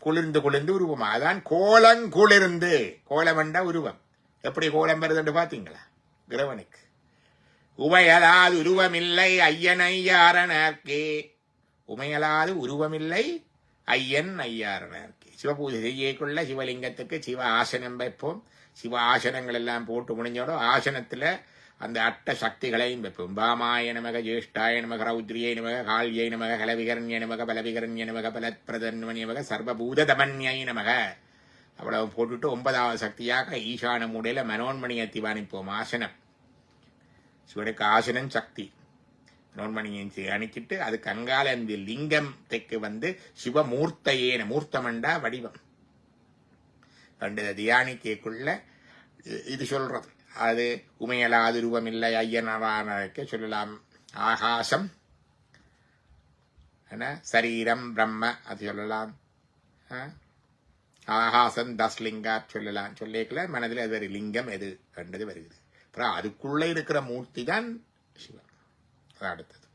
குளிர்ந்து குளிர்ந்து உருவமா. அதான் கோலங்குளிர்ந்து. கோலம் என்ற உருவம். எப்படி கோலம் வருதுன்னு பாத்தீங்களா? இறைவனுக்கு உமையலாது உருவமில்லை ஐயன் ஐயாரனர்க்கே. உமையலாது உருவமில்லை ஐயன் ஐயாரனர்க்கே. சிவபூஜை செய்யக்குள்ள சிவலிங்கத்துக்கு சிவ ஆசனம் வைப்போம். சிவ ஆசனங்கள் எல்லாம் போட்டு முடிஞ்சோட ஆசனத்துல அந்த அட்ட சக்திகளையும் வைப்போம். பாமாய நமக, ஜேஷ்டாய நமக, ரௌத்ரியை நமக, கால்யை நமக, கலவிகரண்ய நமக, பலவிகரண்ய நமக, பலப்பிரதன்வன்ய நமக, சர்வபூததமன்யை நமக. அவ்வளவு போட்டுட்டு 9வது சக்தியாக ஈசான மூடையில மனோன்மணியை திவானிப்போம். ஆசனம் சிவனுக்கு ஆசனம் சக்தி. மனோன்மணியை அணிக்கிட்டு அதுக்கு அங்கால இந்த லிங்கத்துக்கு வந்து சிவமூர்த்தையேன, மூர்த்தமண்டா வடிவம் கண்டு தியானிக்குள்ள இது சொல்றது. அது உமையலாது உருவமில்லை ஐயனாரே சொல்லலாம். ஆகாசம் சரீரம் பிரம்ம அது சொல்லலாம். ஆகாசம் தஸ்லிங்கா சொல்லலாம். சொல்லிக்கல மனதில் அது ஒரு லிங்கம் எது என்றது வருகிறது. அப்புறம் அதுக்குள்ள இருக்கிற மூர்த்தி தான் சிவன். அடுத்தது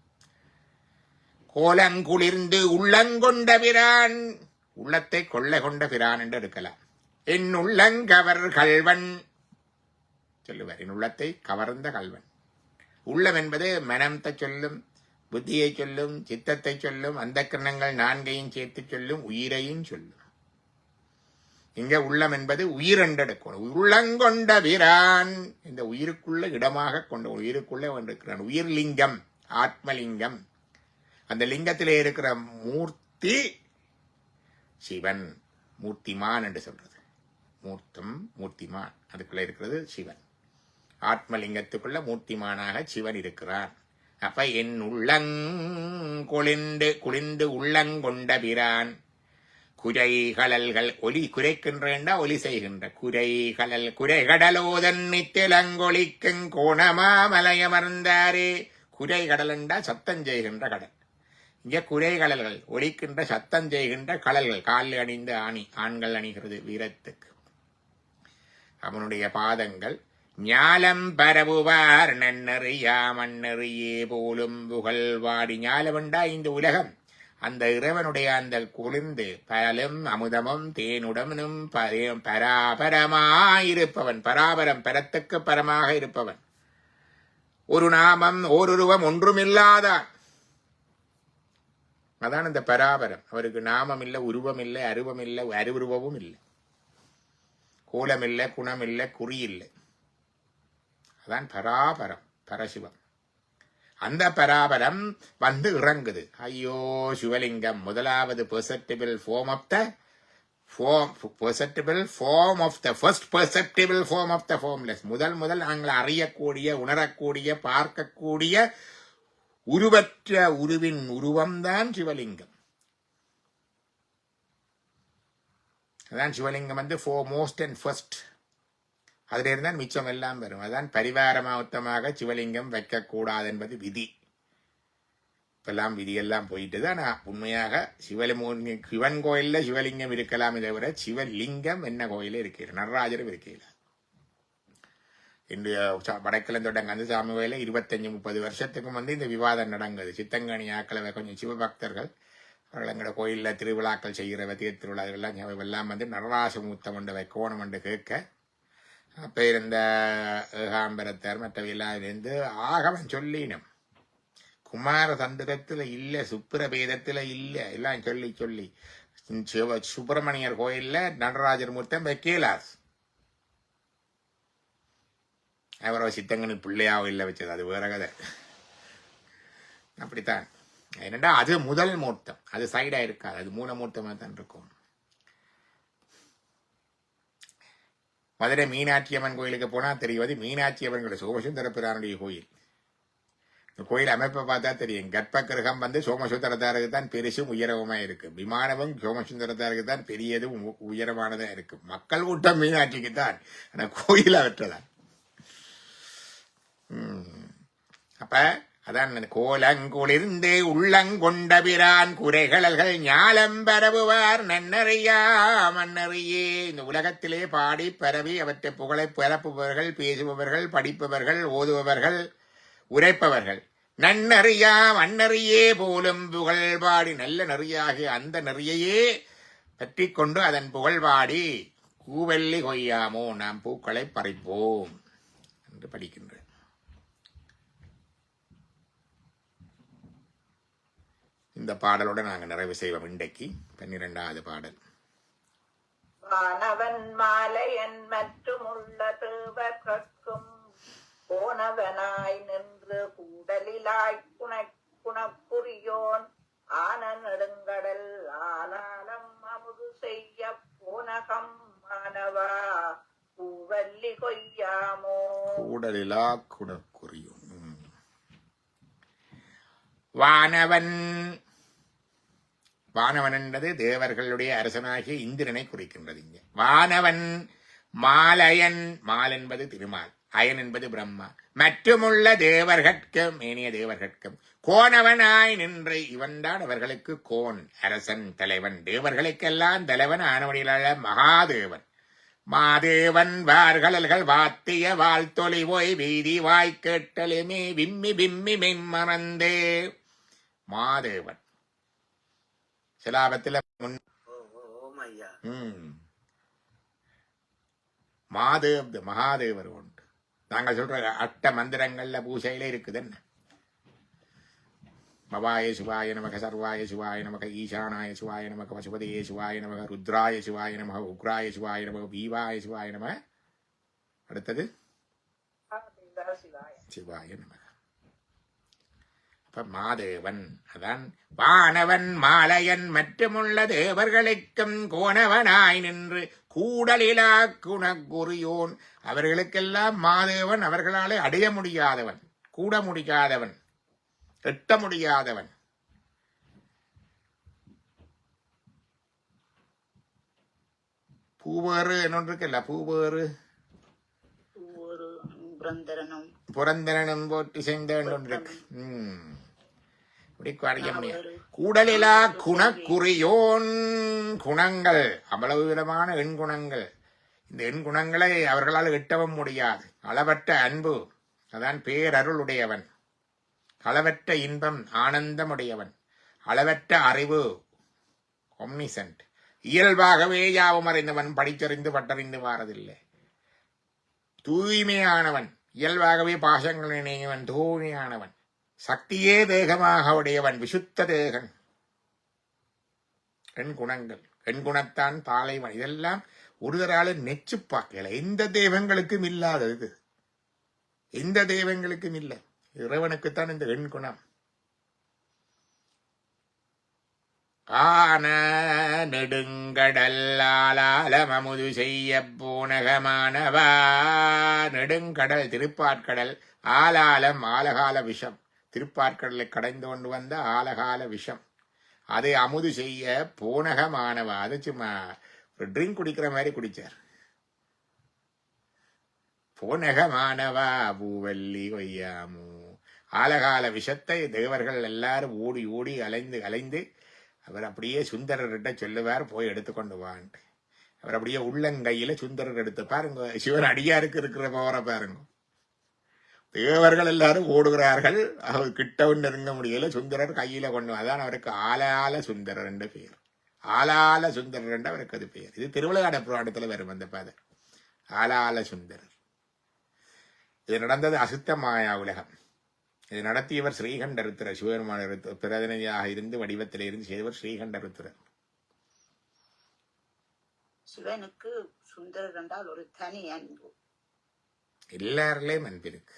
கோலங்குளிர்ந்து உள்ளங்கொண்ட பிரான். உள்ளத்தை கொள்ளை கொண்ட பிரான் என்று எடுக்கலாம். என் உள்ளங்கவர் கல்வன் சொல்லுவார். என் உள்ளத்தை கவர்ந்த கல்வன். உள்ளம் என்பது மனத்தை சொல்லும், புத்தியை சொல்லும், சித்தத்தை சொல்லும், அந்த கிரணங்கள் 4ஐயும் சேர்த்து சொல்லும், உயிரையும் சொல்லும். இங்க உள்ளம் என்பது உயிர் என்றெடுக்கணும். உள்ளங்கொண்ட வீரான், இந்த உயிருக்குள்ள இடமாக கொண்ட உயிருக்குள்ளே இருக்கிறான். உயிர்லிங்கம், ஆத்மலிங்கம். அந்த லிங்கத்திலே இருக்கிற மூர்த்தி சிவன். மூர்த்திமான் என்று சொல்றது. மூர்த்தம் மூர்த்திமான், அதுக்குள்ள இருக்கிறது சிவன். ஆத்மலிங்கத்துக்குள்ள மூர்த்திமானாக சிவன் இருக்கிறான். அப்ப என் உள்ளங்கொளிந்து குளிந்து உள்ளங்கொண்ட பிரான். குரைகடல்கள் ஒலி குரைக்கின்ற ஒலி செய்கின்ற குரைகடல் குரைகடலோதன் நித்திலங்கொலிக்கும் கோணமாமலையமர்ந்தாரே. குரைகடல் என்றா சத்தம் செய்கின்ற கடல். இங்க குரைகடல்கள் ஒலிக்கின்ற சத்தம் செய்கின்ற கடல்கள். காலில் அணிந்த ஆண்கள் அணிகிறது வீரத்துக்கு. அவனுடைய பாதங்கள் ஞாலம் பரவுவார் நன்னறியா மன்னறியே போலும் புகழ்வாடி. ஞாலவண்டா இந்த உலகம். அந்த இறைவனுடைய அந்த குளிர்ந்து பரலும் அமுதமும் தேனுடனும் பராபரமாயிருப்பவன். பராபரம், பரத்துக்கு பரமாக இருப்பவன். ஒரு நாமம் ஓருருவம் ஒன்றுமில்லாதான். அதான் இந்த பராபரம். அவருக்கு நாமம் இல்லை, உருவம் இல்லை, அருவம் இல்லை, அருவுருவமும் இல்லை, கோலம் இல்லை, குணம் இல்லை, குறி இல்லை. அதான் பராபரம், பரசிவம். அந்த பராபரம் வந்து இறங்குது. ஐயோ சிவலிங்கம் முதலாவது perceptible form of the perceptible form of the first perceptible form of the formless. முதல் நாங்கள் அறியக்கூடிய, உணரக்கூடிய, பார்க்கக்கூடிய உருவற்ற உருவின் உருவம்தான் சிவலிங்கம். அதான் சிவலிங்கம் foremost and first. அதுல இருந்தால் மிச்சம் எல்லாம் வரும். அதான் பரிவாரமாவத்தமாக சிவலிங்கம் வைக்கக்கூடாது என்பது விதி. இப்பெல்லாம் விதியெல்லாம் போயிட்டு தான். உண்மையாக சிவன் கோயில்ல சிவலிங்கம் இருக்கலாமே தவிர சிவலிங்கம் என்ன கோயில இருக்கிற நடராஜரும் இருக்கிற. இன்றைய வடக்கிழந்தோட்ட கந்தசாமி கோயில 25-30 வருஷத்துக்கும் இந்த விவாதம் நடங்குது. சித்தங்கனி ஆக்களை கொஞ்சம் சிவபக்தர்கள் அவர்கள் எங்களோட கோயிலில் திருவிழாக்கள் செய்கிற தேர் திருவிழாக்கள்லாம் எல்லாம் நடராச மூத்தம் கொண்டு வைக்கோணம் என்று கேட்க, அப்போ இருந்த ஏகாம்பரத்தார் மற்றவையெல்லாம் இருந்து ஆகவன் சொல்லினும் குமார தந்திரத்துல இல்ல, சுப்பிரபேதத்துல இல்ல, எல்லாம் சொல்லி சுப்பிரமணியர் கோயில்ல நடராஜர் மூர்த்தம் வைக்கலாஸ். அவரை சித்தங்கனி பிள்ளையாக இல்ல வச்சது, அது வேற கதை. அப்படித்தான். என்னடா அது முதல் மூர்த்தம், அது சைடா இருக்காது, அது மூலமூர்த்தமா தான் இருக்கும். மதுரை மீனாட்சி அம்மன் கோயிலுக்கு போனா தெரிவது மீனாட்சி அம்மன் சோமசுந்தர பிரானுடைய கோயில். கோயில் அமைப்பை பார்த்தா தெரியும். கர்ப்ப கிரகம் சோமசுந்தரத்தாருக்கு தான் பெருசும் உயரவுமா இருக்கு. விமானமும் சோமசுந்தரத்தாருக்கு தான் பெரியதும் உயரமானதா இருக்கு. மக்கள் கூட்டம் மீனாட்சிக்கு தான், ஆனா கோயில் அவற்றதான். அப்ப அதான் கோலங்குளிர்ந்து உள்ளங்கொண்ட பிரான் குறைகளல்கள் ஞாலம் பரவுவார் நன்னறியா மன்னறியே. இந்த உலகத்திலே பாடி பரவி அவற்றை புகழை பரப்புபவர்கள், பேசுபவர்கள், படிப்பவர்கள், ஓதுபவர்கள், உரைப்பவர்கள். நன்னறியா மன்னறியே போலும் புகழ் பாடி நல்ல நெறியாகிய அந்த நெறியையே பற்றி கொண்டு அதன் புகழ் பாடி பூவெள்ளி கொய்யாமோ நாம் பூக்களை பறிப்போம் என்று படிக்கின்ற இந்த பாடலோட நாங்கள் நிறைவு செய்வோம். இன்றைக்கு 12வது பாடல். வானவன் மாலையன் மற்றும் உள்ள தேவர் கற்கும் போனவனாய் நின்று கூடலிலாய் குணப்புரியோன் ஆன நெடுங்கடல் ஆலாலம் அமுது செய்ய போனகம் மானவா பூவல்லி கொய்யாமோ. கூடலிலா குணக்குரியோன். வானவன் என்பது தேவர்களுடைய அரசனாகிய இந்திரனை குறிக்கின்றது. இங்க வானவன் மாலயன், மால் என்பது திருமால், அயன் என்பது பிரம்மா, மற்றுமுள்ள தேவர்கட்கும் ஏனைய தேவர்கட்கும் கோணவனாய் நின்று இவன்தான் அவர்களுக்கு கோன், அரசன், தலைவன், தேவர்களுக்கெல்லாம் தலைவன் ஆனவனிலான மகாதேவன். மாதேவன் வார்களல்கள் வாத்திய வாழ்த்தொலி போய் வீதி வாய் கேட்டலுமே விம்மி விம்மி மெம்மறந்தே. மாதேவன் சிலாபத்தில் மகாதேவர் உண்டு. நாங்கள் சொல்ற அட்ட மந்திரங்கள்ல பூசையில இருக்குது என்ன? பவாய சிவாய நமக, சர்வாய சிவாய நமக, ஈசானாய சிவாய நமக, பசுபதியே சிவாய நமக, ருத்ராய சிவாய நமக, உக்ராய சிவாய நமக, பீவாய சிவாய நமக. அடுத்தது சிவாய நமக. அப்ப மாதேவன் அதான் வானவன் மாலையன் மற்றுமுள்ள தேவர்களுக்கும் கோணவனாய் நின்று கூடலிலா குணக்குரியோன். அவர்களுக்கெல்லாம் மாதேவன், அவர்களாலே அடைய முடியாதவன், கூட முடியாதவன், எட்ட முடியாதவன். பூவேறு என்னொன்று இருக்கல்ல, பூவேறு புரந்தரனும் போட்டி செய்த ஒன்று இருக்கு. அறிய முடியாது. கூடலிலா குணக்குரியோன். குணங்கள் அவ்வளவு விதமான எண்குணங்கள். இந்த எண்குணங்களை அவர்களால் எட்டவும் முடியாது. அளவற்ற அன்பு, அதான் பேரருளுடையவன். அளவற்ற இன்பம், ஆனந்தமுடையவன். அளவற்ற அறிவு, ஒம்னிசென்ட். இயல்பாகவே யாவும் அறிந்தவன், படித்தறிந்து பட்டறிந்து வாரதில்லை. தூய்மையானவன், இயல்பாகவே பாசங்களை நீங்கியவன், தூய்மையானவன். சக்தியே தேகமாக உடையவன், விசுத்த தேகன். எண்குணங்கள், எண்குணத்தான் பாலைவன். இதெல்லாம் ஒருதரால நெச்சு பார்க்கல. எந்த தெய்வங்களுக்கும் இல்லாதது, எந்த தெய்வங்களுக்கும் இல்லை. இறைவனுக்குத்தான் இந்த எண்குணம். ஆன நெடுங்கடல் ஆலாலம் அமுது செய்ய பூனகமானவா. நெடுங்கடல் திருப்பாற்கடல், ஆலாலம் ஆலகால விஷம், திருப்பாற்கடலை கடைந்து கொண்டு வந்த ஆலகால விஷம், அதை அமுது செய்ய பூனகமானவா. அது சும்மா ஒரு ட்ரிங்க் குடிக்கிற மாதிரி குடிச்சார். பூனகமானவா பூவல்லி கொய்யாமோ. ஆலகால விஷத்தை தேவர்கள் எல்லாரும் ஓடி ஓடி அலைந்து அவர் அப்படியே சுந்தரர்கிட்ட சொல்லுவார், போய் எடுத்துக்கொண்டு வான்ட்டு. அவர் அப்படியே உள்ளங்கையில சுந்தரர் எடுத்து பாருங்க, சிவன் அடியாருக்கு இருக்கிற போற பாருங்க. தேவர்கள் எல்லாரும் ஓடுகிறார்கள், அவர் கிட்டவும் நெருங்க முடியல, சுந்தரர் கையில கொண்டு. அதான் அவருக்கு ஆலால சுந்தரர் என்ற பெயர். ஆலால சுந்தரர் என்ற அவருக்கு அது பெயர். இது திருவிளையாட புராணத்துல வரும் அந்த பாதை, ஆலால சுந்தரர். இது நடந்தது அசுத்த மாயா உலகம். இது நடத்தியவர் ஸ்ரீகண்டருத்திரர். சிவபெருமான பிரதிநிதியாக இருந்து வடிவத்தில் இருந்து செய்தவர் ஸ்ரீகண்டருத்திரர். சிவனுக்கு சுந்தரர் என்றால் ஒரு தனி அன்பு. எல்லாரிலையும் அன்பு இருக்கு.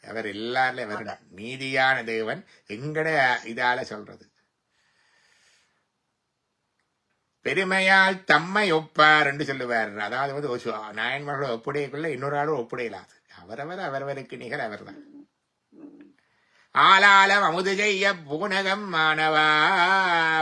அவர் எல்லாரிலையும் அவர் நீதியான தேவன். எங்கட இதால சொல்றது, பெருமையால் தம்மை ஒப்பார் என்று சொல்லுவார். அதாவது நாயன்மாரோட ஒப்புடையக்குள்ள இன்னொரு ஆளும் ஒப்புடையலாது. அவரவருக்கு நிகர் அவர்தான். ஆலாலம் அமுது செய்ய பூனகம் மாணவா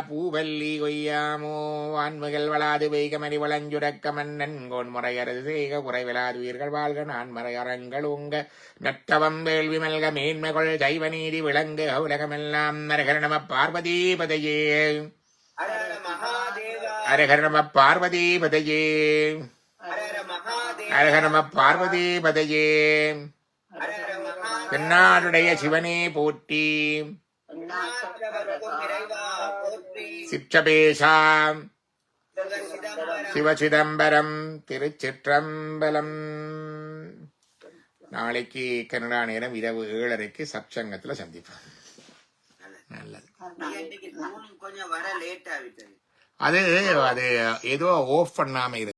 பூவல்லி கொய்யாமோ. ஆண்மகள் வளாது வைகமணி வளஞ்சுரக்க மன்னன் கோன் முறையரது செய்க குறைவிலாது உயிர்கள் வாழ்க நான் மறையரங்கள் உங்க நட்டவம் வேள்வி மல்க மேன்மைகள் தெய்வ நீதி விளங்கு உலகமெல்லாம். அரகர நம பார்வதி பதையே, அரகர நம பார்வதி பதையே, அரகர நம பார்வதி பதையே. தென்னாடுடைய சிவனே போற்றி, சிற்றபேசாம் சிவசிதம்பரம் திருச்சிற்றம்பலம். நாளைக்கு கனடா நேரம் இரவு 7:30 சத்சங்கத்துல சந்திப்போம். நல்லது. கொஞ்சம் வர லேட் ஆகிட்டது. அது ஏதோ ஆஃப் பண்ணாம இருக்கு.